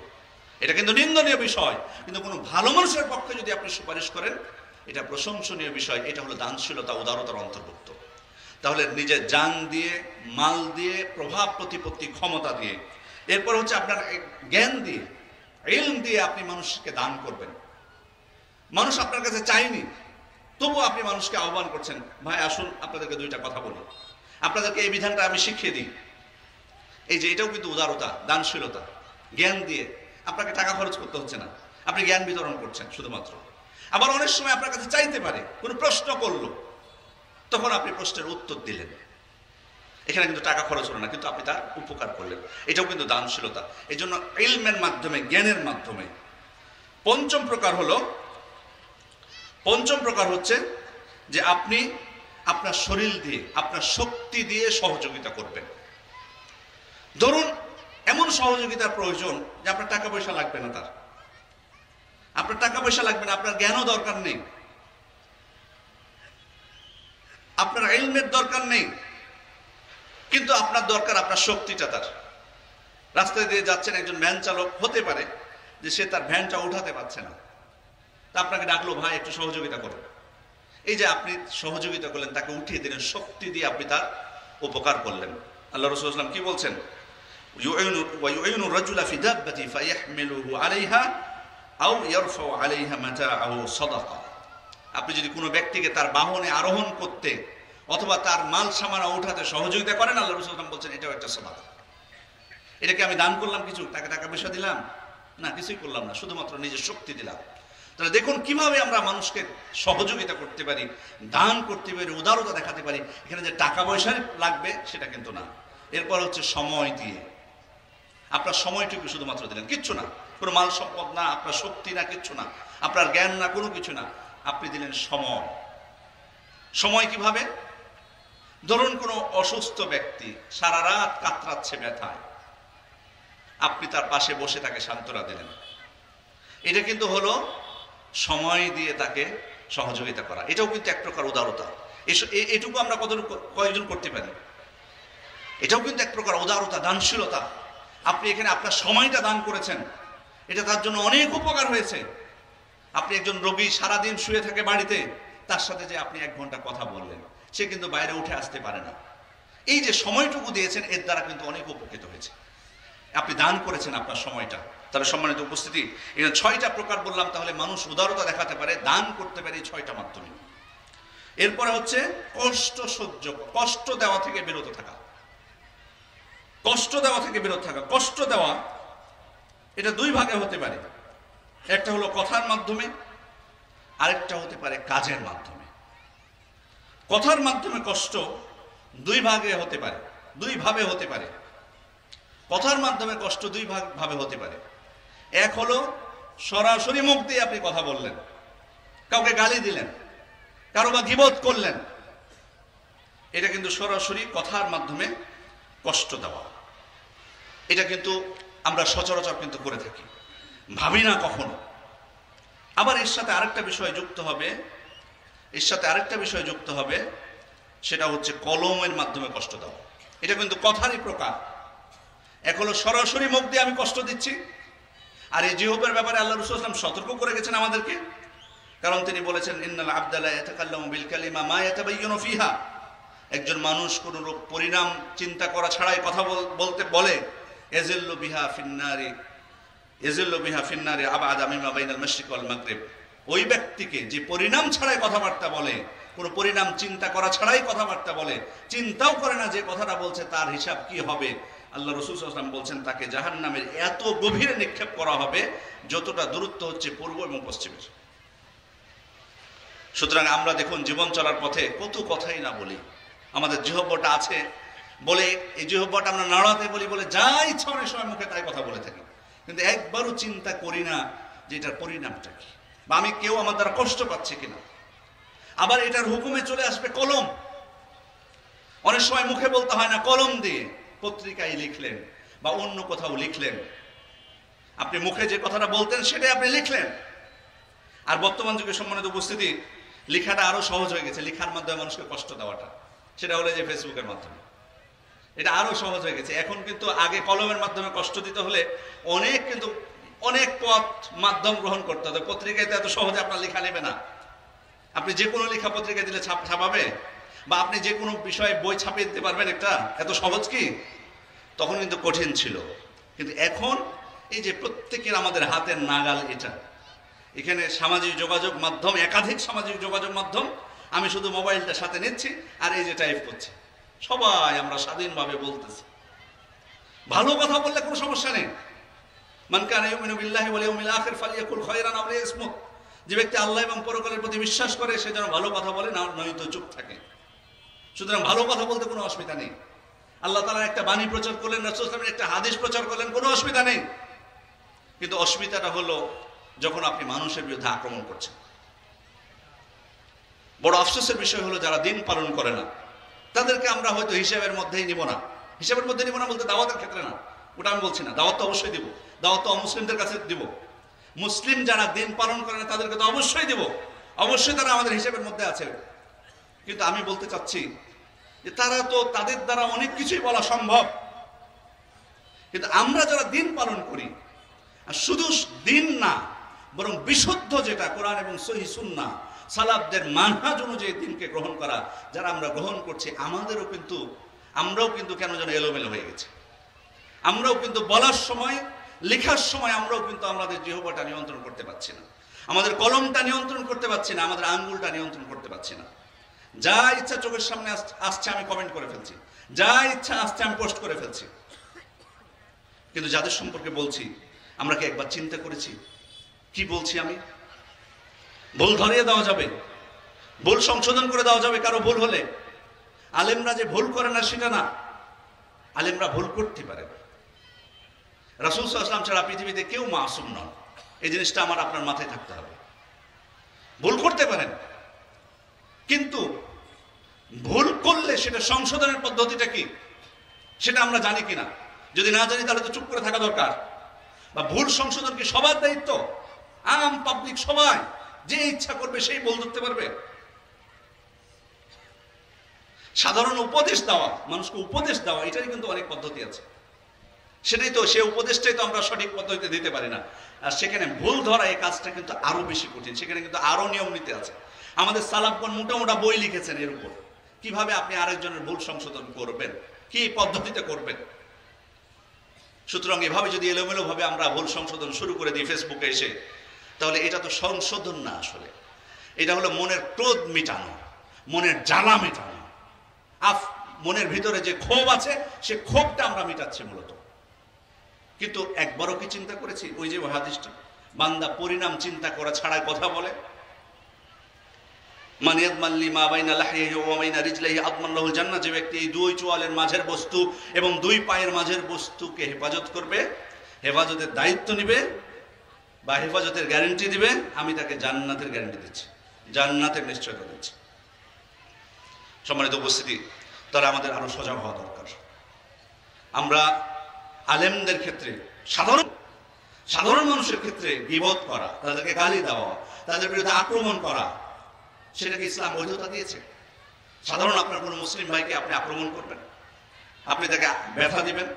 এটা কিন্তু নিন্দনীয় বিষয়। কিন্তু কোনো ভালো মানুষের পক্ষে যদি আপনি সুপারিশ করেন, এটা প্রশংসনীয় বিষয়। এটা হলো দানশীলতা, উদারতার অন্তর্ভুক্ত। তাহলে নিজের জান দিয়ে, মাল দিয়ে, প্রভাব প্রতিপত্তি, ক্ষমতা দিয়ে। এরপর হচ্ছে আপনার জ্ঞান দিয়ে, ইলম দিয়ে আপনি মানুষকে দান করবেন। মানুষ আপনার কাছে চাইনি, তবু আপনি মানুষকে আহ্বান করছেন, ভাই আসুন আপনাদেরকে দুইটা কথা বলি, আপনাদেরকে এই বিধানটা আমি শিখিয়ে দিই। এই যে এটাও কিন্তু উদারতা, দানশীলতা। জ্ঞান দিয়ে, আপনাকে টাকা খরচ করতে হচ্ছে না, আপনি জ্ঞান বিতরণ করছেন শুধুমাত্র। আবার অনেক সময় আপনার কাছে চাইতে পারে, কোনো প্রশ্ন করলো, তখন আপনি প্রশ্নের উত্তর দিলেন। এখানে কিন্তু টাকা খরচ হলো না, কিন্তু আপনি তার উপকার করলেন। এটাও কিন্তু দানশীলতা। এই জন্য ইলমের মাধ্যমে, জ্ঞানের মাধ্যমে। পঞ্চম প্রকার হচ্ছে যে আপনি আপনার শরীর দিয়ে, আপনার শক্তি দিয়ে সহযোগিতা করবেন। ধরুন এমন সহযোগিতার প্রয়োজন যে আপনার টাকা পয়সা লাগবে না, আপনার টাকা পয়সা লাগবে না, আপনার জ্ঞানও দরকার নেই, আপনার ইলমের দরকার নেই, কিন্তু আপনার দরকার আপনার শক্তিটা। তার রাস্তায় দিয়ে যাচ্ছেন, একজন ভ্যান চালক হতে পারে যে সে তার ভ্যানটা উঠাতে পারছে না, তা আপনাকে ডাকলো, ভাই একটু সহযোগিতা করুন। এই যে আপনি সহযোগিতা করলেন, তাকে উঠিয়ে দিলেন, শক্তি দিয়ে আপনি তার উপকার করলেন। আল্লাহ রাসূল সাল্লাল্লাহু আলাইহি ওয়াসাল্লাম কি বলছেন, ইউইনু রাজুলা ফি দাব্বাতি ফায়াহমিলুহু আলাইহা আও ইয়ারফাউ আলাইহা মাতাআহু সাদাকা। আপনি যদি কোনো ব্যক্তিকে তার বাহনে আরোহণ করতে অথবা তার মাল সামানা উঠাতে সহযোগিতা করেন, আল্লাহ রাসূল সাল্লাল্লাহু আলাইহি ওয়াসাল্লাম বলছেন এটাও একটা সাদাকা। এটাকে আমি দান করলাম, কিছু তাকে টাকা পয়সা দিলাম না, কিছুই করলাম না, শুধুমাত্র নিজের শক্তি দিলাম। তাহলে দেখুন কিভাবে আমরা মানুষকে সহযোগিতা করতে পারি, দান করতে পারি, উদারতা দেখাতে পারি। এখানে যে টাকা পয়সা লাগবে সেটা কিন্তু না। এরপর হচ্ছে সময় দিয়ে, আপনার সময়টুকু শুধুমাত্র দিলেন, কিচ্ছু না, কোনো মাল সম্পদ না, আপনার শক্তি না, কিচ্ছু না, আপনার জ্ঞান না, কোনো কিছু না, আপনি দিলেন সময়। সময় কিভাবে? ধরুন কোনো অসুস্থ ব্যক্তি সারা রাত কাতরাচ্ছে ব্যথায়, আপনি তার পাশে বসে তাকে সান্ত্বনা দিলেন, এটা কিন্তু হলো সময় দিয়ে তাকে সহযোগিতা করা। এটাও কিন্তু এক প্রকার উদারতা। এটুকু আমরা কয়জন করতে পারি? এটাও কিন্তু এক প্রকার উদারতা, দানশীলতা। আপনি এখানে আপনার সময়টা দান করেছেন, এটা তার জন্য অনেক উপকার হয়েছে। আপনি একজন রোগী সারাদিন শুয়ে থাকে বাড়িতে, তার সাথে যে আপনি 1 ঘন্টা কথা বললেন, সে কিন্তু বাইরে উঠে আসতে পারে না। এই যে সময়টুকু দিয়েছেন, এর দ্বারা কিন্তু অনেক উপকৃত হয়েছে। আপনি দান করেছেন আপনার সময়টা। তাহলে সম্মানিত উপস্থিতি, এখানে 6টা প্রকার বললাম। তাহলে মানুষ উদারতা দেখাতে পারে, দান করতে পারে এই 6টা মাধ্যমে। এরপরে হচ্ছে কষ্ট সহ্য, কষ্ট দেওয়া থেকে বিরত থাকা। কষ্ট দেওয়া থেকে বিরত থাকা, কষ্ট দেওয়া এটা 2 ভাগে হতে পারে। একটা হলো কথার মাধ্যমে, আরেকটা হতে পারে কাজের মাধ্যমে। কথার মাধ্যমে কষ্ট 2 ভাগে হতে পারে, 2 ভাবে হতে পারে। কথার মাধ্যমে কষ্ট 2 ভাবে হতে পারে। এক হলো সরাসরি মুখ দিয়ে আপনি কথা বললেন, কাউকে গালি দিলেন, কারো বা গীবত করলেন, এটা কিন্তু সরাসরি কথার মাধ্যমে কষ্ট দেওয়া। এটা কিন্তু আমরা সচরাচর কিন্তু করে থাকি, ভাবি না কখনো। আবার এর সাথে আরেকটা বিষয় যুক্ত হবে, সেটা হচ্ছে কলমের মাধ্যমে কষ্ট দেওয়া। এটা কিন্তু কথারই প্রকার। এক হলো সরাসরি মুখ দিয়ে আমি কষ্ট দিচ্ছি, আর এই জিহ্বার ব্যাপারে আল্লাহ রাসূল সাল্লাল্লাহু আলাইহি ওয়াসাল্লাম সতর্ক করে গেছেন আমাদেরকে। কারণ তিনি বলেছেন, ইন্নাল আবদা লা ইয়াতাকাল্লামু বিল কালিমা মা ইয়াতাবায়্যানু ফিহা। একজন মানুষ কোন পরিণাম চিন্তা করা ছাড়াই কথা বলতে বলে, ইয়াজিল্লু বিহা ফিন্নারি আবআদা মিম্মা বাইনাল মাশরিক ওয়াল মাগরিব। ওই ব্যক্তিকে যে পরিণাম ছাড়াই কথাবার্তা বলে, কোনো পরিণাম চিন্তা করা ছাড়াই কথাবার্তা বলে, চিন্তাও করে না যে কথাটা বলছে তার হিসাব কি হবে, আল্লাহ রাসূল সাল্লাল্লাহু আলাইহি ওয়াসাল্লাম বলছেন তাকে জাহান্নামের এত গভীরে নিক্ষেপ করা হবে যতটা দূরত্ব হচ্ছে পূর্ব এবং পশ্চিমের। সুতরাং আমরা দেখুন জীবন চলার পথে কত কথাই না বলি, আমাদের জিহ্বাটা আছে বলে এই জিহ্বাটা আমরা নাড়াতে বলি বলে যা ইচ্ছা অনেক সময় মুখে তাই কথা বলে থাকি, কিন্তু একবারও চিন্তা করি না যে এটার পরিণামটা কি, বা আমি কেউ আমার দ্বারা কষ্ট পাচ্ছে কিনা। আবার এটার হুকুমে চলে আসবে কলম। অনেক সময় মুখে বলতে হয় না, কলম দিয়ে পত্রিকায় লিখলেন বা অন্য কোথাও লিখলেন, আপনি মুখে যে কথাটা বলতেন সেটাই আপনি লিখলেন। আর বর্তমান যুগে সম্মানিত উপস্থিতি, লেখাটা আরো সহজ হয়ে গেছে। লেখার মাধ্যমে মানুষকে কষ্ট দেওয়াটা, সেটা হলো যে ফেসবুকের মাধ্যমে, এটা আরো সহজ হয়ে গেছে। এখন কিন্তু আগে কলমের মাধ্যমে কষ্ট দিতে হলে অনেক পথ মাধ্যম গ্রহণ করতে হতো। পত্রিকায় এত সহজে আপনার লেখা নেবে না। আপনি যে কোনো লেখা পত্রিকায় দিলে ছাপাবে, বা আপনি যে কোনো বিষয়ে বই ছাপিয়ে দিতে পারবেন, একটা এত সহজ কি? তখন কিন্তু কঠিন ছিল। কিন্তু এখন এই যে প্রত্যেকের আমাদের হাতের নাগাল, এখানে সামাজিক যোগাযোগ মাধ্যম, একাধিক সামাজিক যোগাযোগ মাধ্যম, আমি শুধু মোবাইলটা সাথে নিচ্ছি আর এই যে টাইপ করছি, সবাই আমরা স্বাধীনভাবে বলতেছি। ভালো কথা বললে কোনো সমস্যা নেই। মান কানা ইউমিনু বিল্লাহি ওয়াল ইয়াউমিল আখির ফালিয়াকুল খায়রান আও লিয়াসমুত। যে ব্যক্তি আল্লাহ এবং পরকালের প্রতি বিশ্বাস করে সে যেন ভালো কথা বলে, না নয়তো চুপ থাকে। সুতরাং ভালো কথা বলতে কোনো অসুবিধা নেই। আল্লাহ তাআলা একটা বাণী প্রচার করলেন, রাসূল সাল্লাল্লাহু আলাইহি ওয়াসাল্লাম একটা হাদিস প্রচার করলেন, কোনো অসুবিধা নেই। কিন্তু অসুবিধাটা হলো যখন আপনি মানুষের বিরুদ্ধে আক্রমণ করছেন। বড় আফসোসের বিষয় হলো যারা দিন পালন করে না তাদেরকে আমরা হয়তো হিসাবের মধ্যেই নিব না। হিসাবের মধ্যে নিব না বলতে দাওয়াতের ক্ষেত্রে না, ওটা আমি বলছি না। দাওয়াত তো অবশ্যই দিব, দাওয়াত তো অমুসলিমদের কাছে দিব। মুসলিম যারা দিন পালন করে না তাদেরকে তো অবশ্যই দিব, অবশ্যই তারা আমাদের হিসাবের মধ্যে আছে। কিন্তু আমি বলতে চাচ্ছি যে তারা তো, তাদের দ্বারা অনেক কিছুই বলা সম্ভব, কিন্তু আমরা যারা দিন পালন করি, আর শুধু দিন না বরং বিশুদ্ধ যেটা কোরআন এবং সহিহ সুন্নাহ সালাফদের মানহাজ অনুযায়ী দিনকে গ্রহণ করা, যারা আমরা গ্রহণ করছি, আমরাও কিন্তু কেন যেন এলোমেলো হয়ে গেছে। আমরাও কিন্তু বলার সময়, লেখার সময় আমরাও কিন্তু আমাদের জিহ্বাটা নিয়ন্ত্রণ করতে পারছি না, আমাদের কলমটা নিয়ন্ত্রণ করতে পারছি না, আমাদের আঙ্গুলটা নিয়ন্ত্রণ করতে পারছি না। যা ইচ্ছা চোখের সামনে আসছে আমি কমেন্ট করে ফেলছি, যা ইচ্ছা আসছে আমি পোস্ট করে ফেলছি। কিন্তু যাদের সম্পর্কে বলছি, আমরা কি একবার চিন্তা করেছি কি বলছি আমি? ভুল ধরিয়ে দেওয়া যাবে, ভুল সংশোধন করে দেওয়া যাবে কারো ভুল হলে। আলেমরা যে ভুল করে না সেটা না, আলেমরা ভুল করতে পারে। রাসূল সাল্লাল্লাহু আলাইহি ওয়াসাল্লাম ছাড়া পৃথিবীতে কেউ মাসুম নন, এই জিনিসটা আমার আপনার মাথায় থাকতে হবে। ভুল করতে পারেন, কিন্তু ভুল করলে সেটা সংশোধনের পদ্ধতিটা কি সেটা আমরা জানি কিনা। যদি না জানি তাহলে তো চুপ করে থাকা দরকার। বা ভুল সংশোধন কি সবার দায়িত্ব? আম পাবলিক সবাই যে ইচ্ছা করবে সেই ভুল ধরতে পারবে? সাধারণ উপদেশ দেওয়া, মানুষকে উপদেশ দেওয়া, এটারই কিন্তু অনেক পদ্ধতি আছে। সেটাই তো, সে উপদেশটাই তো আমরা সঠিক পদ্ধতিতে দিতে পারি না। আর সেখানে ভুল ধরা এই কাজটা কিন্তু আরো বেশি কঠিন, সেখানে কিন্তু আরো নিয়ম নীতি আছে। আমাদের সালাফগণ মোটা বই লিখেছেন এর উপর, কিভাবে আপনি আরেকজনের ভুল সংশোধন করবেন, কি পদ্ধতিতে করবেন। সুতরাং এভাবে যদি এলোমেলো ভাবে আমরা ভুল সংশোধন শুরু করে দিই ফেসবুকে এসে, তাহলে এটা তো সংশোধন না, আসলে এটা হলো মনের ক্রোধ মিটানো, মনের জ্বালা মেটানো। মনের ভিতরে যে ক্ষোভ আছে সে ক্ষোভটা আমরা মিটাচ্ছি মূলত। কিন্তু একবারও কি চিন্তা করেছি ওই যে হাদিসটা, বান্দা পরিণাম চিন্তা করা ছাড়া কথা বলে? যে ব্যক্তি এই দুই চোয়ালের মাঝের বস্তু এবং দুই পায়ের মাঝের বস্তুকে হেফাজত করবে, হেফাজতের দায়িত্ব নিবে বা হেফাজতের গ্যারান্টি দিবে, আমি তাকে জান্নাতের গ্যারান্টি দিচ্ছি, জান্নাতের নিশ্চয়তা দিচ্ছি। সম্মানিত উপস্থিতি, তারা আমাদের আরো সজাগ হওয়া দরকার। আমরা আলেমদের ক্ষেত্রে, সাধারণ মানুষের ক্ষেত্রে গীবত করা, তাদেরকে গালি দেওয়া, তাদের বিরুদ্ধে আক্রমণ করা, সেটাকে ইসলাম বৈধতা দিয়েছে? সাধারণ আপনার কোনো মুসলিম ভাইকে আপনি আক্রমণ করবেন, আপনি তাকে ব্যথা দিবেন,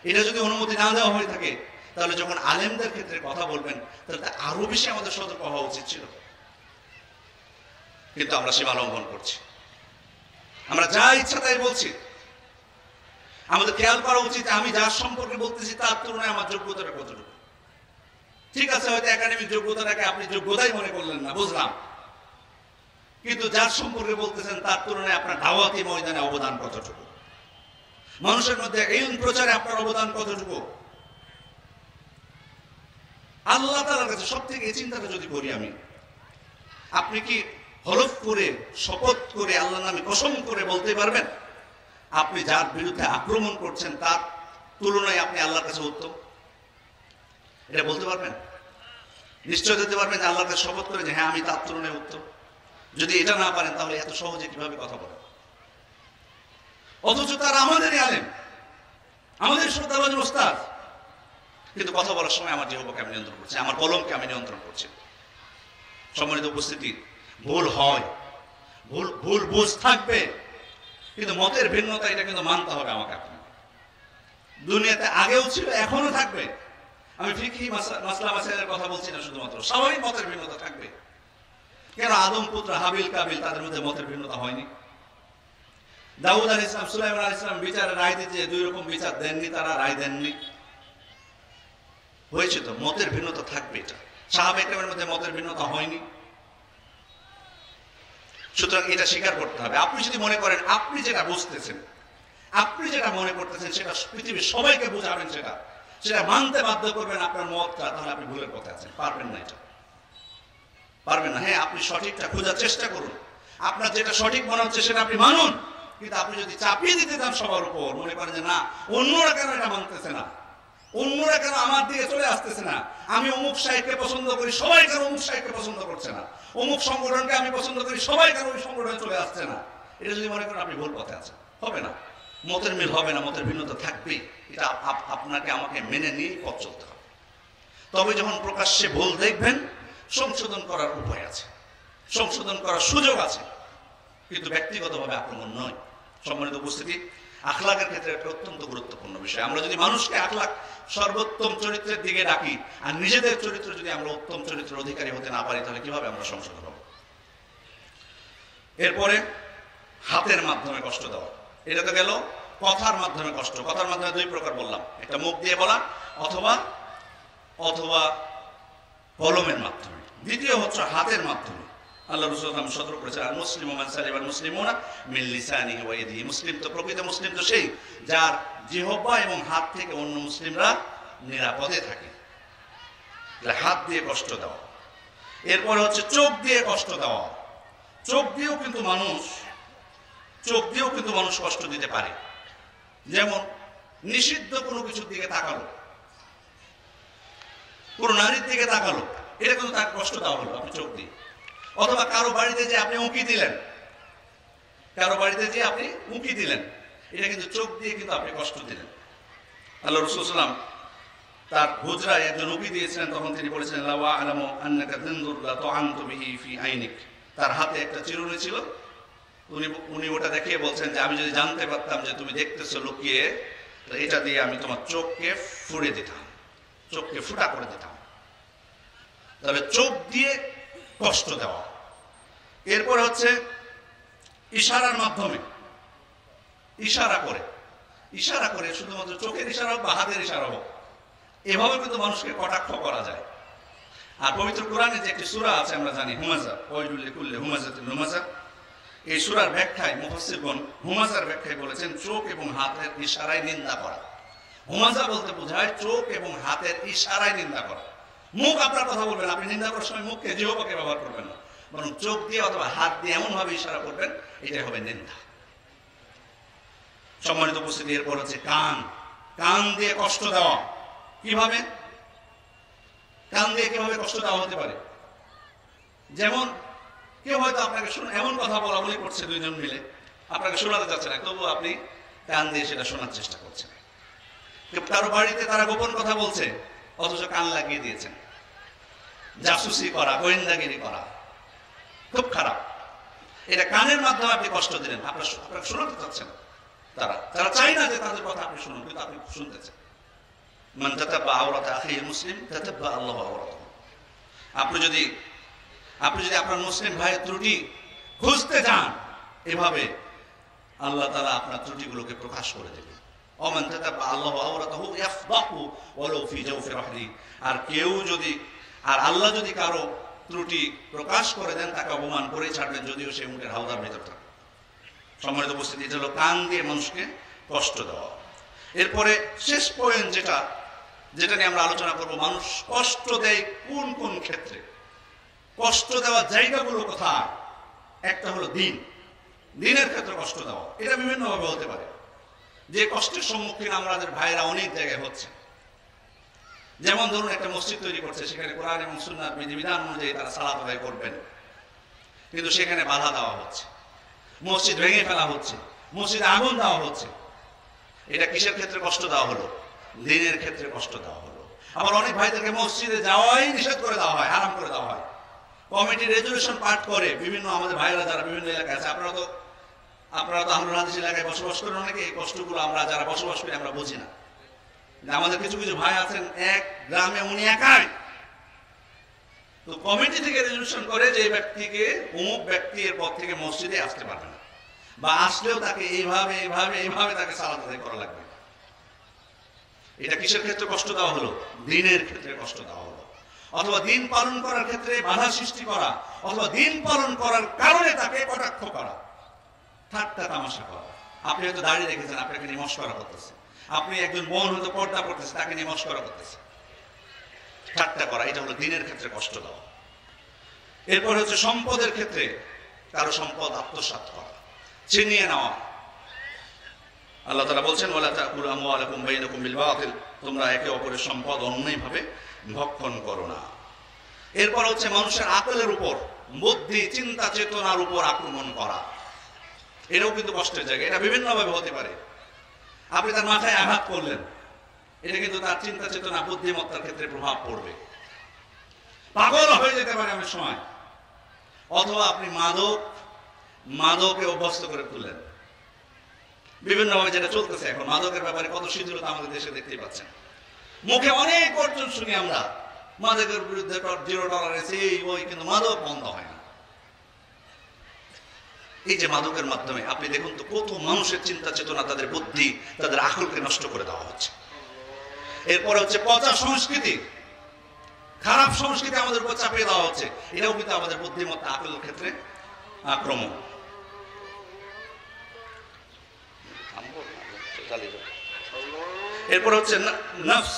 এটা যদি অনুমতি না দেওয়া হয়ে থাকে, তাহলে যখন আলেমদের ক্ষেত্রে কথা বলবেন তাহলে আরো বেশি আমাদের সতর্ক হওয়া উচিত ছিল। কিন্তু আমরা সীমা লঙ্ঘন করছি, আমরা যা ইচ্ছা তাই বলছি। আমাদের খেয়াল করা উচিত আমি যার সম্পর্কে বলতেছি তার তুলনায় আমার যোগ্যতাটা কতটুকু। ঠিক আছে, হয়তো একাডেমিক যোগ্যতাটাকে আপনি যোগ্যতাই মনে করলেন না, বুঝলাম, কিন্তু যার সম্পর্কে বলতেছেন তার তুলনায় আপনার দাওয়াতি ময়দানে অবদান কতটুকু, মানুষের মধ্যে ইলম প্রচারে আপনার অবদান কতটুকু। আল্লাহ তাআলার কাছে সব থেকে এই চিন্তাটা যদি করি আমি, আপনি কি হলফ করে, শপথ করে, আল্লাহর নামে কসম করে বলতে পারবেন আপনি যার বিরুদ্ধে আক্রমণ করছেন তার তুলনায় আপনি আল্লাহর কাছে উত্তম? এটা বলতে পারবেন? নিশ্চয় দিতে পারবেন আল্লাহর কাছে শপথ করে যে হ্যাঁ আমি তার তুলনায় উত্তম? যদি এটা না পারেন তাহলে এত সহজে কিভাবে কথা বলেন? অথচ তারা আমাদেরই আলেম, আমাদের শ্রদ্ধাভাজন ওস্তাদ, কিন্তু কথা বলার সময় আমার জিহ্বাকে আমি নিয়ন্ত্রণ করছি, আমার কলমকে আমি নিয়ন্ত্রণ করছি। সম্মানিত উপস্থিতি, ভুল হয়, ভুল বুঝ থাকবে, কিন্তু মতের ভিন্নতা এটা কিন্তু মানতে হবে আমাকে আপনাকে। দুনিয়াতে আগেও ছিল, এখনো থাকবে। আমি ফিকহি মাসলা মাসাইলের কথা বলছি না শুধুমাত্র, স্বাভাবিক মতের ভিন্নতা থাকবে। কেন আদম পুত্র হাবিল কাবিল তাদের মধ্যে মতের ভিন্নতা হয়নি? দাউদ আলাইহিস সালাম, সুলাইমান আলাইহিস সালাম বিচারে রায় দিতে দুই রকম বিচার দেননি, তারা রায় দেননি, হয়েছে তো, মতের ভিন্নতা থাকবে। এটা সাহাবা ইকরামের মধ্যে মতের ভিন্নতা হয়নি। সুতরাং এটা স্বীকার করতে হবে। আপনি যদি মনে করেন আপনি যেটা বুঝতেছেন, আপনি যেটা মনে করতেছেন সেটা পৃথিবীর সবাইকে বোঝাবেন, সেটা মানতে বাধ্য করবেন আপনার মতটা, তাহলে আপনি ভুলের পথে আছেন। পারবেন না, এটা পারবেন না। হ্যাঁ, আপনি সঠিকটা খোঁজার চেষ্টা করুন, আপনার যেটা সঠিক মনে হচ্ছে সেটা আপনি মানুন। কিন্তু আপনি যদি চাপিয়ে দিতে চান সবার উপর, মনে করেন যে না অন্যরা কেন এটা মানতেছে না, অন্যরা কেন আমার দিকে চলে আসতেছে না, আমি অমুক সাহেবকে পছন্দ করি সবাই কেন অমুক সাহেবকে পছন্দ করছে না, অমুক সংগঠনকে আমি পছন্দ করি সবাই কেন ওই সংগঠনে চলে আসছে না, এটা যদি মনে করেন আপনি ভুল পথে আছেন। হবে না, মতের মিল হবে না, মতের ভিন্নতা থাকবেই। এটা আপনাকে আমাকে মেনে নিয়ে পথ চলতে হবে। তবে যখন প্রকাশ্যে ভুল দেখবেন, সংশোধন করার উপায় আছে, সংশোধন করার সুযোগ আছে, কিন্তু ব্যক্তিগতভাবে আক্রমণ নয়। সম্মানিত উপস্থিতি, আখলাকের ক্ষেত্রে একটা অত্যন্ত গুরুত্বপূর্ণ বিষয়। আমরা যদি মানুষকে আখলাক সর্বোত্তম চরিত্রের দিকে ডাকি আর নিজেদের চরিত্র যদি আমরা উত্তম চরিত্রের অধিকারী হতে না পারি, তাহলে কিভাবে আমরা সংশোধন হব? এরপরে হাতের মাধ্যমে কষ্ট দেওয়া, এটা তো গেল কথার মাধ্যমে কষ্ট। কথার মাধ্যমে দুই প্রকার বললাম, একটা মুখ দিয়ে বলা অথবা কলমের মাধ্যমে, দ্বিতীয় হচ্ছে হাতের মাধ্যমে। আল্লাহ রাসূল সতর্ক করেছেন, আর মুসলিম মান সালিমাল মুসলিমুনা মিন লিসানিহি ওয়া ইয়াদিহি। মুসলিম তো, প্রকৃত মুসলিম তো সেই যার জিহ্বা এবং হাত থেকে অন্য মুসলিমরা নিরাপদে থাকে। হাত দিয়ে কষ্ট দেওয়া, এরপরে হচ্ছে চোখ দিয়ে কষ্ট দেওয়া। চোখ দিয়েও কিন্তু মানুষ কষ্ট দিতে পারে। যেমন নিষিদ্ধ কোনো কিছুর দিকে তাকালো, কোনো নারীর দিকে তাকালো, এটা কিন্তু তার কষ্ট দেওয়া হলো আপনি চোখ দিয়ে। অথবা কারো বাড়িতে যে আপনি উঁকি দিলেন, এটা কিন্তু চোখ দিয়ে কিন্তু আপনি কষ্ট দিলেন। আল্লাহ রাসূল সাল্লাল্লাহু আলাইহি ওয়াসাল্লাম তার হুজরায় একজন উঁকি দিয়েছিলেন, তখন তিনি বলেছিলেন লা আ'লামু আন্নাকা তানজুর লা তু'আনতু বিহি ফি আইনিক। তার হাতে একটা চিরুনি ছিল, উনি ওটা দেখিয়ে বলছেন যে আমি যদি জানতে পারতাম যে তুমি দেখতেছো লুকিয়ে, এটা দিয়ে আমি তোমার চোখকে ফুড়ে দিতাম, চোখকে ফুটা করে দিতাম। তবে চোখ দিয়ে কষ্ট দেওয়া। এরপর হচ্ছে ইশারার মাধ্যমে, ইশারা করে শুধুমাত্র চোখের ইশারা হোক বা হাতের ইশারা হোক, এভাবে কিন্তু মানুষকে কটাক্ষ করা যায়। আর পবিত্র কোরআনে যে একটি সূরা আছে আমরা জানি, হুমাজা, ওয়াইলুল লিকুল্লি হুমাজাতিন লুমাজা, এই সূরার ব্যাখ্যায় মুফাসসিরগণ হুমাজার ব্যাখ্যায় বলেছেন চোখ এবং হাতের ইশারায় নিন্দা করা। হুমাজা বলতে বোঝায় চোখ এবং হাতের ইশারায় নিন্দা করা। মুখ আপনার কথা বলবেন, আপনি নিন্দা করার সময় মুখকে জিহ্বাকে ব্যবহার করবেন না, বরং চোখ দিয়ে অথবা হাত দিয়ে এমন ভাবে ইশারা করবেন, এটাই হবে নিন্দা। সম্মানিত উপস্থিতি, এরপর হচ্ছে কান দিয়ে কষ্ট দেওয়া। কিভাবে কান দিয়ে কিভাবে কষ্ট দেওয়া হতে পারে? যেমন কেউ হয়তো আপনাকে এমন কথা বলা বলি করছে, দুইজন মিলে আপনাকে শোনাতে চাচ্ছে না, তবু আপনি কান দিয়ে সেটা শোনার চেষ্টা করছেন। কারো বাড়িতে তারা গোপন কথা বলছে, অথচ কান লাগিয়ে দিয়েছেন। জাসুসি করা, গোয়েন্দাগিরি করা খুব খারাপ। এটা কানের মাধ্যমে আপনি কষ্ট দিলেন, আপনাকে শোনাতে চাচ্ছেন। তারা চাই না যে তাদের কথা আপনি শুনুন, কিন্তু আপনি শুনতেছেন। মান তাতাব্বা আওরাতা আখিল মুসলিম তাতাব্বা আল্লাহু আওরাতাহু। আপনি যদি আপনার মুসলিম ভাইয়ের ত্রুটি খুঁজতে যান, এভাবে আল্লাহ তাআলা আপনার ত্রুটিগুলোকে প্রকাশ করে দেবেন। ওমান তাতাব্বা আল্লাহু আওরাতাহু ইয়াফদাহু ওয়ালাউ ফি জাওফি রাহলি। আর আল্লাহ যদি কারো ত্রুটি প্রকাশ করে দেন, তাকে অপমান করে ছাড়বেন, যদিও সে উটের হাওদার ভিতর থাকে। সম্মানিত উপস্থিতি, এটা হলো কান দিয়ে মানুষকে কষ্ট দেওয়া। এরপরে শেষ পয়েন্ট যেটা নিয়ে আমরা আলোচনা করব, মানুষ কষ্ট দেয় কোন ক্ষেত্রে, কষ্ট দেওয়ার জায়গাগুলো কোথায়। একটা হলো দিনের ক্ষেত্রে কষ্ট দেওয়া। এটা বিভিন্নভাবে হতে পারে। যে কষ্টের সম্মুখীন আমাদের ভাইরা অনেক জায়গায় হচ্ছে, যেমন ধরুন একটা মসজিদ তৈরি করছে, সেখানে কোরআন এবং সুন্নাহর বিধিবিধান অনুযায়ী তারা সালাত আদায় করবেন, কিন্তু সেখানে বাধা দেওয়া হচ্ছে, মসজিদ ভেঙে ফেলা হচ্ছে, মসজিদে আগুন দেওয়া হচ্ছে। এটা কিসের ক্ষেত্রে কষ্ট দেওয়া হলো? দিনের ক্ষেত্রে কষ্ট দেওয়া হলো। আবার অনেক ভাইদেরকে মসজিদে যাওয়াই নিষেধ করে দেওয়া হয়, হারাম করে দেওয়া হয়। কমিটি রেজুলেশন পাঠ করে বিভিন্ন আমাদের ভাইরা যারা বিভিন্ন এলাকায় আছে, আপনারা তো আহলুল হাদিস এলাকায় বসবাস করেন অনেকে, এই কষ্টগুলো আমরা যারা বসবাস করি আমরা বুঝি না। আমাদের কিছু ভাই আছেন এক গ্রামে, উনি একাই, তো কমিটি থেকে রেজুলেশন করে যে ব্যক্তিকে অমুক ব্যক্তি এর পর থেকে মসজিদে আসতে পারবে না, বা আসলেও তাকে এইভাবে তাকে সালাত আদায় করা লাগবে। এটা কিসের ক্ষেত্রে কষ্ট দেওয়া হলো? দিনের ক্ষেত্রে কষ্ট দেওয়া হলো। অথবা দিন পালন করার ক্ষেত্রে বাধা সৃষ্টি করা, অথবা দিন পালন করার কারণে তাকে কটাক্ষ করা, ঠাট্টা তামাশা করা। আপনি হয়তো দাঁড়িয়ে রেখেছেন, আপনাকে নিয়ে মশকরা করতেছে। আপনি একজন বোন হয়তো পর্দা করতেছে, তাকে নিয়ে মশকরা করতেছে, ঠাট্টা করা। এটা হলো দিনের ক্ষেত্রে কষ্ট দেওয়া। এরপর হচ্ছে সম্পদের ক্ষেত্রে কারো সম্পদ আত্মসাৎ করা, ছিনিয়ে নেওয়া। আল্লাহ তাআলা বলছেন ওয়ালা তাকুলু আমওয়ালাকুম বাইনাকুম বিল বাতিল, তোমরা একে অপরের সম্পদ অন্যায়ভাবে ভক্ষণ করো না। এরপর হচ্ছে মানুষের আকলের উপর, বুদ্ধি, চিন্তা চেতনার উপর আক্রমণ করা। এটাও কিন্তু কষ্টের জায়গা। এটা বিভিন্নভাবে হতে পারে। আপনি তার মাথায় আঘাত করলেন, এটা কিন্তু তার চিন্তা চেতনা, বুদ্ধিমত্তার ক্ষেত্রে প্রভাব পড়বে। পাগল হয়ে যেতে পারে অনেক সময়। অথবা আপনি মাদকে অভ্যস্ত করে তুললেন। বিভিন্নভাবে যেটা চলতেছে এখন, মাদকের ব্যাপারে কত শিথিলতা আমাদের দেশে দেখতেই পাচ্ছেন। মুখে অনেক গর্জন শুনি আমরা, মাদকের বিরুদ্ধে জিরো টলারেন্স, ওই, কিন্তু মাদক বন্ধ হয় না। এই যে মাদকের মাধ্যমে আপনি দেখুন তো কত মানুষের চিন্তা চেতনা, তাদের বুদ্ধি, তাদের আকলকে নষ্ট করে দেওয়া হচ্ছে। এরপরে হচ্ছে পচা সংস্কৃতি, খারাপ সংস্কৃতি আমাদের উপর চাপিয়ে দেওয়া হচ্ছে। এটাও কিন্তু আমাদের বুদ্ধিমত্তা, আকলের ক্ষেত্রে আক্রমণ। এরপর হচ্ছে নফস,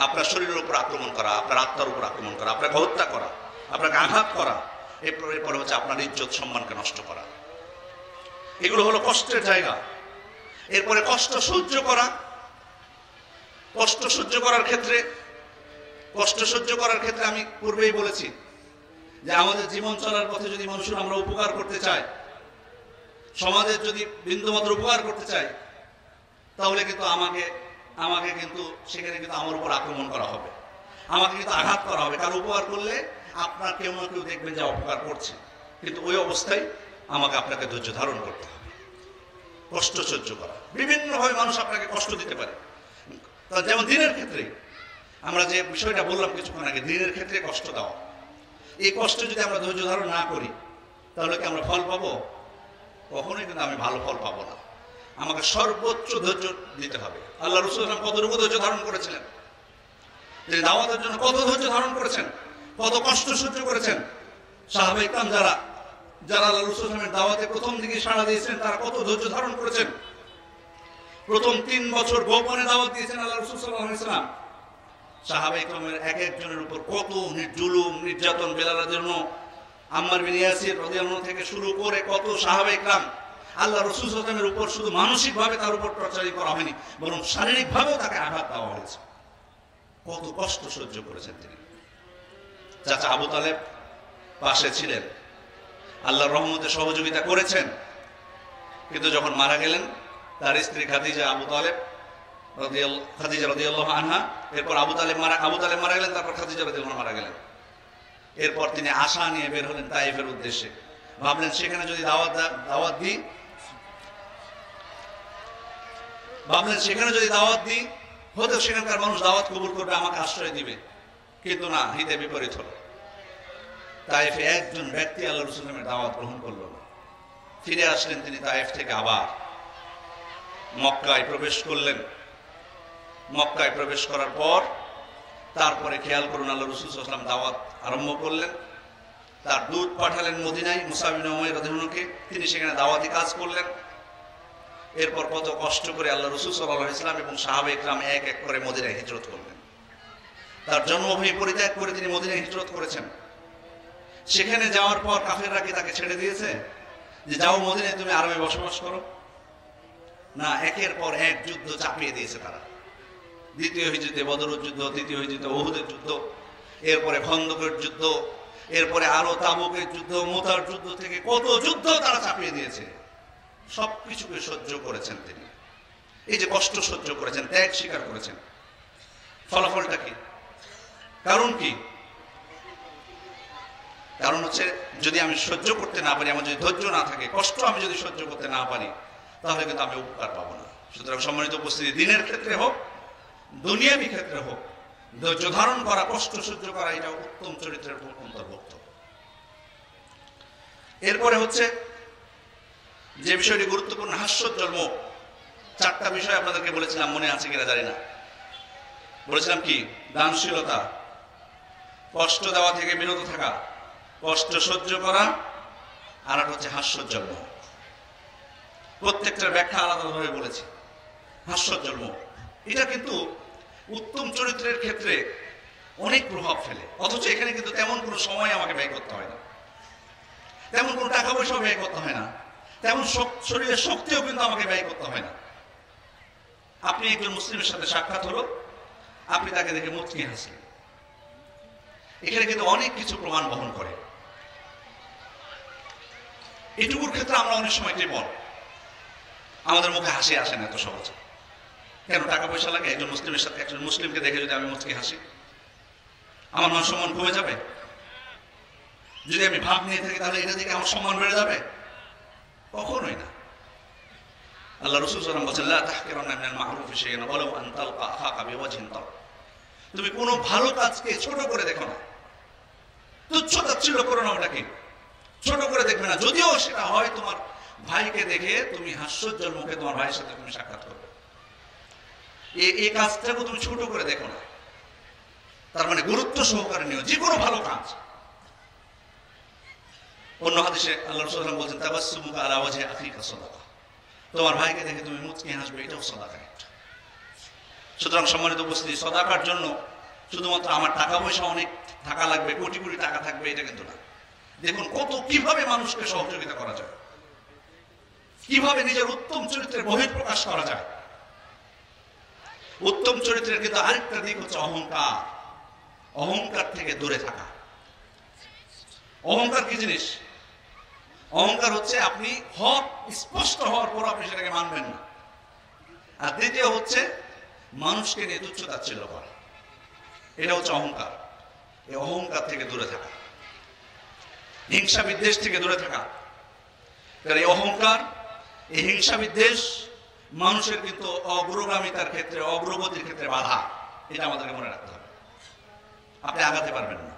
আপনার শরীরের উপর আক্রমণ করা, আপনার আত্মার উপর আক্রমণ করা, আপনাকে হত্যা করা, আপনাকে আঘাত করা, এরপরে হচ্ছে আপনার ইজ্জত সম্মানকে নষ্ট করা। এগুলো হলো কষ্টের জায়গা। এরপরে কষ্ট সহ্য করা। কষ্ট সহ্য করার ক্ষেত্রে আমি পূর্বেই বলেছি যে আমাদের জীবন চলার পথে যদি মানুষের আমরা উপকার করতে চাই, সমাজের যদি বিন্দুমাত্র উপকার করতে চাই, তাহলে কিন্তু আমাকে কিন্তু সেখানে কিন্তু আমার উপর আক্রমণ করা হবে, আমাকে কিন্তু আঘাত করা হবে। কারণ উপকার করলে আপনার কেউ না কেউ দেখবেন যে অপকার করছে, কিন্তু ওই অবস্থায় আপনাকে ধৈর্য ধারণ করতে হবে, কষ্ট সহ্য করা। বিভিন্নভাবে মানুষ আপনাকে কষ্ট দিতে পারে। যেমন দিনের ক্ষেত্রে আমরা যে বিষয়টা বললাম কিছুক্ষণ আগে, দিনের ক্ষেত্রে কষ্ট দেওয়া, এই কষ্ট যদি আমরা ধৈর্য ধারণ না করি তাহলে কি আমরা ফল পাবো? কখনোই কিন্তু আমি ভালো ফল পাবো না। আমাকে সর্বোচ্চ ধৈর্য দিতে হবে। আল্লাহ রাসূল কতটুকু ধৈর্য ধারণ করেছিলেন, তিনি দাওয়াতের জন্য কত ধৈর্য ধারণ করেছেন, কত কষ্ট সহ্য করেছেন। সাহাবায়ে কেরাম যারা আল্লাহ রাসূলের দাওয়াতে প্রথম দিকে সাড়া দিয়েছেন, তারা কত ধৈর্য ধারণ করেছেন। প্রথম 3 বছর গোপনে দাওয়াত দিয়েছেন আল্লাহ রাসূল সাল্লাল্লাহু আলাইহি ওয়াসাল্লাম। সাহাবায়ে কেরামের এক একজনের উপর কত জুলুম নির্যাতন, বেলাল রাদিয়াল্লাহু, আম্মার বিন ইয়াসির রাদিয়াল্লাহু থেকে শুরু করে কত সাহাবায়ে কেরাম, আল্লাহ রাসূল সাল্লাল্লাহু আলাইহি ওয়াসাল্লামের উপর শুধু মানসিকভাবে তার উপর টর্চারি করা হয়নি, বরং শারীরিকভাবেও তাকে আঘাত দেওয়া হয়েছে। কত কষ্ট সহ্য করেছেন তিনি। চাচা আবু তালেব পাশে ছিলেন, আল্লাহর রহমতে সহযোগিতা করেছেন, কিন্তু যখন মারা গেলেন তার স্ত্রী খাদিজা রাদিয়াল্লাহু আনহা, এরপর আবু তালেব মারা গেলেন, তারপর খাদিজা রাদিয়াল্লাহু আনহা মারা গেলেন। এরপর তিনি আশা নিয়ে বের হলেন তায়েফের উদ্দেশ্যে। ভাবলেন সেখানে যদি দাওয়াত দিই হয়তো সেখানকার মানুষ দাওয়াত কবুল করবে, আমাকে আশ্রয় দিবে। কিন্তু না, হিতে বিপরীত হলো। তায়েফে একজন ব্যক্তি আল্লাহ রাসূলের দাওয়াত গ্রহণ করলো না। ফিরে আসলেন তিনি তায়েফ থেকে, আবার মক্কায় প্রবেশ করলেন। মক্কায় প্রবেশ করার পর তারপরে খেয়াল করুন, আল্লাহ রাসূল সাল্লাল্লাহু আলাইহি ওয়াসাল্লাম দাওয়াত আরম্ভ করলেন। তার দূত পাঠালেন মদিনায় মুসাব বিন উমাইর রাদিয়াল্লাহু, তিনি সেখানে দাওয়াতি কাজ করলেন। এরপর কত কষ্ট করে আল্লাহ রাসূল সাল্লাল্লাহু আলাইহি ওয়াসাল্লাম এবং সাহাবায়ে কেরাম এক এক করে মদিনায় হিজরত করলেন। তার জন্মভূমি পরিত্যাগ করে তিনি মদিনায় হিজরত করেছেন। সেখানে যাওয়ার পর কাফেররা কি তাকে ছেড়ে দিয়েছে যে যাও মদিনায় তুমি আরামে বসবাস করো? না, একের পর এক যুদ্ধ চাপিয়ে দিয়েছে তারা। দ্বিতীয় হিজরতে বদরের যুদ্ধ, তৃতীয় হিজরতে উহুদের যুদ্ধ, এরপরে খন্দকের যুদ্ধ, এরপরে আরো তাবুকের যুদ্ধ, মুতার যুদ্ধ থেকে কত যুদ্ধ তারা চাপিয়ে দিয়েছে। সবকিছুকে সহ্য করেছেন তিনি। এই যে কষ্ট সহ্য করেছেন, ত্যাগ স্বীকার করেছেন, ফলাফলটা কি? কারণ কি? কারণ হচ্ছে যদি আমি সহ্য করতে না পারি, আমার যদি ধৈর্য না থাকে, কষ্ট আমি যদি সহ্য করতে না পারি, তাহলে কিন্তু আমি উপকার পাবো না। সুতরাং সম্মানিত উপস্থিতি, দিনের ক্ষেত্রে হোক দুনিয়াবী ক্ষেত্রে হোক, ধৈর্য ধারণ করা, কষ্ট সহ্য করা, এটা উত্তম চরিত্রের অন্তর্ভুক্ত। এরপরে হচ্ছে যে বিষয়টি গুরুত্বপূর্ণ, হাস্যোজ্জ্বল মুখ। 4টা বিষয় আপনাদেরকে বলেছিলাম, মনে আছে কিনা জানি না। বলেছিলাম কি? দানশীলতা, কষ্ট দেওয়া থেকে বিরত থাকা, কষ্ট সহ্য করা, আর একটা হচ্ছে হাস্যোজ্জ্বল মুখ। প্রত্যেকটার ব্যাখ্যা আলাদাভাবে বলেছি। হাস্যোজ্জ্বল মুখ এটা কিন্তু উত্তম চরিত্রের ক্ষেত্রে অনেক প্রভাব ফেলে, অথচ এখানে কিন্তু তেমন কোনো সময় আমাকে ব্যয় করতে হয় না, তেমন কোনো টাকা পয়সাও ব্যয় করতে হয় না, তেমন শরীরের শক্তিও কিন্তু আমাকে ব্যয় করতে হয় না। আপনি একজন মুসলিমের সাথে সাক্ষাৎ হলো, আপনি তাকে দেখে মুচকি হাসলেন, এখানে কিন্তু অনেক কিছু প্রমাণ বহন করে। এটুকুর ক্ষেত্রে আমরা অনেক সময় কৃপণ, আমাদের মুখে হাসি আসে না এত সহজে। কেন? টাকা পয়সা লাগে? একজন মুসলিমের সাথে একজন মুসলিমকে দেখে যদি আমি মুচকি হাসি, আমার মান সম্মান কমে যাবে? যদি আমি ভাব নিয়ে থাকি তাহলে এটা থেকে আমার সম্মান বেড়ে যাবে? কখনোই না। আল্লাহ রাসূল সাল্লাল্লাহু আলাইহি ওয়াসাল্লাম বলেছেন, লা তাহকিরান্না মিনাল মা'রুফি শাইআন ওয়ালাউ আন তালকা আখাকা বিওয়াজহিন তালক। তুমি কোনো ভালো কাজকে ছোট করে দেখো না, তুচ্ছ তাচ্ছিল্য করো না, ওটাকে ছোট করে দেখবে না। যদিও সেটা হয় তোমার ভাইকে দেখে তুমি হাস্যোজ্জ্বল মুখে তোমার ভাইয়ের সাথে তুমি সাক্ষাৎ করবে, এই কাজটাকে তুমি ছোট করে দেখো না। তার মানে গুরুত্ব সহকারে নিও যে কোনো ভালো কাজ। অন্য হাদিসে আল্লাহ রাসূল সাল্লাল্লাহু আলাইহি ওয়াসাল্লাম বলেছেন, তাবাসসুমুকা আলা ওয়াজহি আখিকা সাদাকা। তোমার ভাইকে দেখে তুমি মুচকি হাসবে, এটাও সাদাকা একটা। সুতরাং সম্মানিত উপস্থিতি, সাদাকার জন্য শুধুমাত্র আমার টাকা পয়সা অনেক থাকা লাগবে, কোটি কোটি টাকা থাকবে, এটা কিন্তু না। দেখুন কিভাবে মানুষকে সহযোগিতা করা যায়, কিভাবে নিজের উত্তম চরিত্রের বহিঃপ্রকাশ করা যায়। উত্তম চরিত্রের কিন্তু আরেকটা দিক হচ্ছে অহংকার। অহংকার থেকে দূরে থাকা। অহংকার কি জিনিস? অহংকার হচ্ছে আপনি হক স্পষ্ট হওয়ার পর আপনি সেটাকে মানবেন না। আর দ্বিতীয় হচ্ছে মানুষকে নিয়ে তুচ্ছ-তাচ্ছিল্য করা। এটা হচ্ছে অহংকার। এই অহংকার থেকে দূরে থাকা, হিংসা বিদ্বেষ থেকে দূরে থাকা। এই অহংকার, এই হিংসা বিদ্বেষ মানুষের কিন্তু অগ্রগামিতার ক্ষেত্রে, অগ্রগতির ক্ষেত্রে বাধা। এটা আমাদেরকে মনে রাখতে হবে। আপনি আগাতে পারবেন না।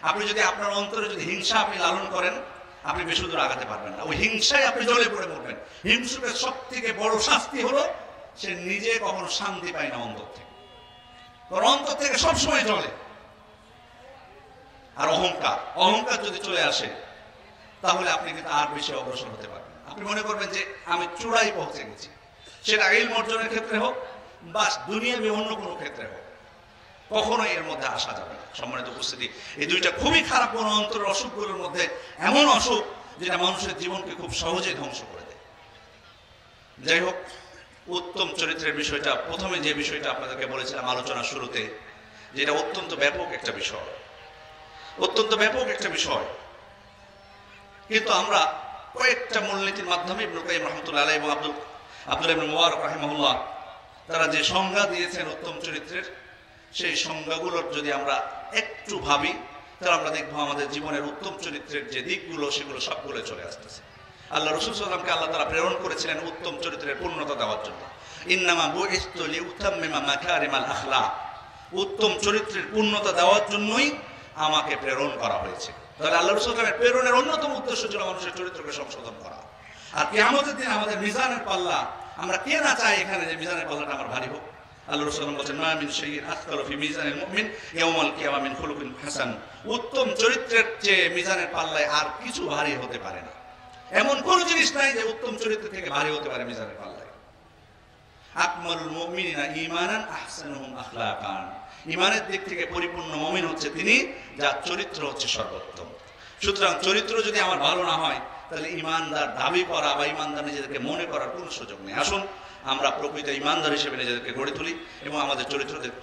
আপনি যদি আপনার অন্তরে যদি হিংসা আপনি লালন করেন, আপনি বেশি দূর আগাতে পারবেন না। ওই হিংসায় আপনি জ্বলে পড়ে মরবেন। হিংসুকের সব থেকে বড় শাস্তি হলো সে নিজে কখনো শান্তি পায় না অন্তর থেকে, কারণ অন্তর থেকে সবসময় জ্বলে। আর অহংকার যদি চলে আসে, তাহলে আপনি কিন্তু আর বেশি অগ্রসর হতে পারবেন। আপনি মনে করবেন যে আমি চূড়ায় পৌঁছে গেছি, সেটা ইলম অর্জনের ক্ষেত্রে হোক বা দুনিয়ার অন্য কোনো ক্ষেত্রে হোক, কখনোই এর মধ্যে আসা যাবে না। সম্মানিত উপস্থিতি, এই দুইটা খুবই খারাপ কোন অন্তরের অসুখগুলোর মধ্যে এমন অসুখ যেটা মানুষের জীবনকে খুব সহজে ধ্বংস করে দেয়। যাই হোক, উত্তম চরিত্রের বিষয়টা, প্রথমে যে বিষয়টা আপনাদেরকে বলেছিলাম আলোচনার শুরুতে, যেটা অত্যন্ত ব্যাপক একটা বিষয়, অত্যন্ত ব্যাপক একটা বিষয়। কিন্তু আমরা কয়েকটা মূলনীতির মাধ্যমে ইবনে কাইয়িম রাহমাতুল্লাহ আলাইহি এবং আব্দুল্লাহ ইবনে মুবারক রাহিমাহুল্লাহ তারা যে সংজ্ঞা দিয়েছেন উত্তম চরিত্রের, সেই সংজ্ঞাগুলোর যদি আমরা একটু ভাবি, তাহলে আমরা দেখবো আমাদের জীবনের উত্তম চরিত্রের যে দিকগুলো, সেগুলো সবগুলো চলে আসতেছে। আল্লাহ রাসূল সাল্লাল্লাহু আলাইহি ওয়াসাল্লামকে আল্লাহ তাআলা প্রেরণ করেছিলেন উত্তম চরিত্রের পূর্ণতা দেওয়ার জন্য। ইন্নামা বুইসতু লিউতাম্মিমা মাকারিমাল আখলাক, উত্তম চরিত্রের পূর্ণতা দেওয়ার জন্যই আমাকে প্রেরণ করা হয়েছে। তাহলে আল্লাহ রাসূল সাল্লাল্লাহু আলাইহি ওয়াসাল্লামের প্রেরণের অন্যতম উদ্দেশ্য ছিল মানুষের চরিত্রকে সংশোধন করা। আর কিয়ামতের দিন আমাদের মিজানের পাল্লা, আমরা কে না চাই এখানে যে মিজানের পাল্লাটা আমার ভারী হোক। আল্লাহ রাসূল বলেছেন, মা মিন শাইইন আসকালু ফি মিজানিল মুমিন ইয়াউমাল কিয়ামা মিন খুলুকিন হাসান। উত্তম চরিত্রের চেয়ে মিজানের পাল্লায় আর কিছু ভারী হতে পারে না। এমন কোন জিনিস নাই যে উত্তম চরিত্র থেকে ভারী হতে পারে মিজানের পাল্লায়। আকমালুল মুমিনিনা ঈমানান আহসানুহুম আখলাকান, ঈমানের দিক থেকে পরিপূর্ণ মুমিন হচ্ছে তিনি যার চরিত্র হচ্ছে সর্বোত্তম। সুতরাং চরিত্র যদি আমার ভালো না হয়, তাহলে ঈমানদার দাবি করা বা ঈমানদার নিজেদেরকে মনে করার কোনো সুযোগ নেই। আসুন আমরা প্রকৃত ঈমানদার হিসেবে নিজেদেরকে গড়ে তুলি এবং আমাদের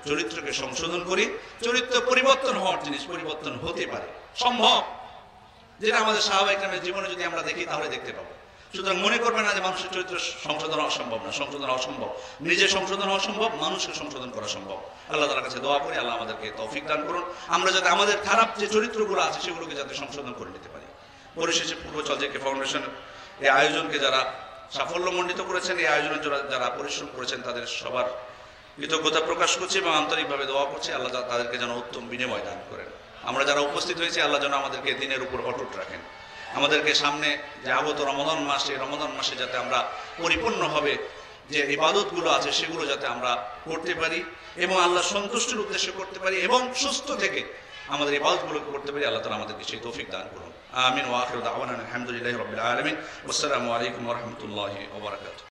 চরিত্রকে সংশোধন করি। চরিত্র পরিবর্তন হওয়ার জিনিস, পরিবর্তন হতে পারে, সম্ভব, যেটা আমাদের সাহাবায়ে কেরামের জীবনে যদি আমরা দেখি তাহলে দেখতে পাবো। সুতরাং মনে করবে না যে মানুষের চরিত্র সংশোধন অসম্ভব না। সংশোধন অসম্ভব, নিজে সংশোধন অসম্ভব, মানুষকে সংশোধন করা সম্ভব। আল্লাহ তাআলার কাছে দোয়া করি আল্লাহ আমাদেরকে তৌফিক দান করুন, আমরা যাতে আমাদের খারাপ যে চরিত্রগুলো আছে সেগুলোকে যাতে সংশোধন করে নিতে পারি। পরিশেষে পূর্বচল জেকে ফাউন্ডেশন এই আয়োজনকে যারা সাফল্যমণ্ডিত করেছেন, এই আয়োজনের জন্য যারা পরিশ্রম করেছেন, তাদের সবার কৃতজ্ঞতা প্রকাশ করছি এবং আন্তরিকভাবে দোয়া করছি আল্লাহ তাদেরকে যেন উত্তম বিনিময় দান করেন। আমরা যারা উপস্থিত হয়েছি, আল্লাহ যেন আমাদেরকে দিনের উপর অটুট রাখেন। আমাদেরকে সামনে যে আগত রমজান মাস, এই রমজান মাসে যাতে আমরা পরিপূর্ণভাবে যে ইবাদতগুলো আছে সেগুলো যাতে আমরা করতে পারি এবং আল্লাহ সন্তুষ্টির উদ্দেশ্যে করতে পারি এবং সুস্থ থেকে আমাদের ইবাদতগুলো করতে পারি। আল্লাহ তাআলা আমাদেরকে সেই তৌফিক দান করুন। আমিন ওয়া আখিরু দাওয়ানা আলহামদুলিল্লাহি রাব্বিল আলামিন। আসসালামু আলাইকুম ওয়া রাহমাতুল্লাহি ওয়া বারাকাতুহু।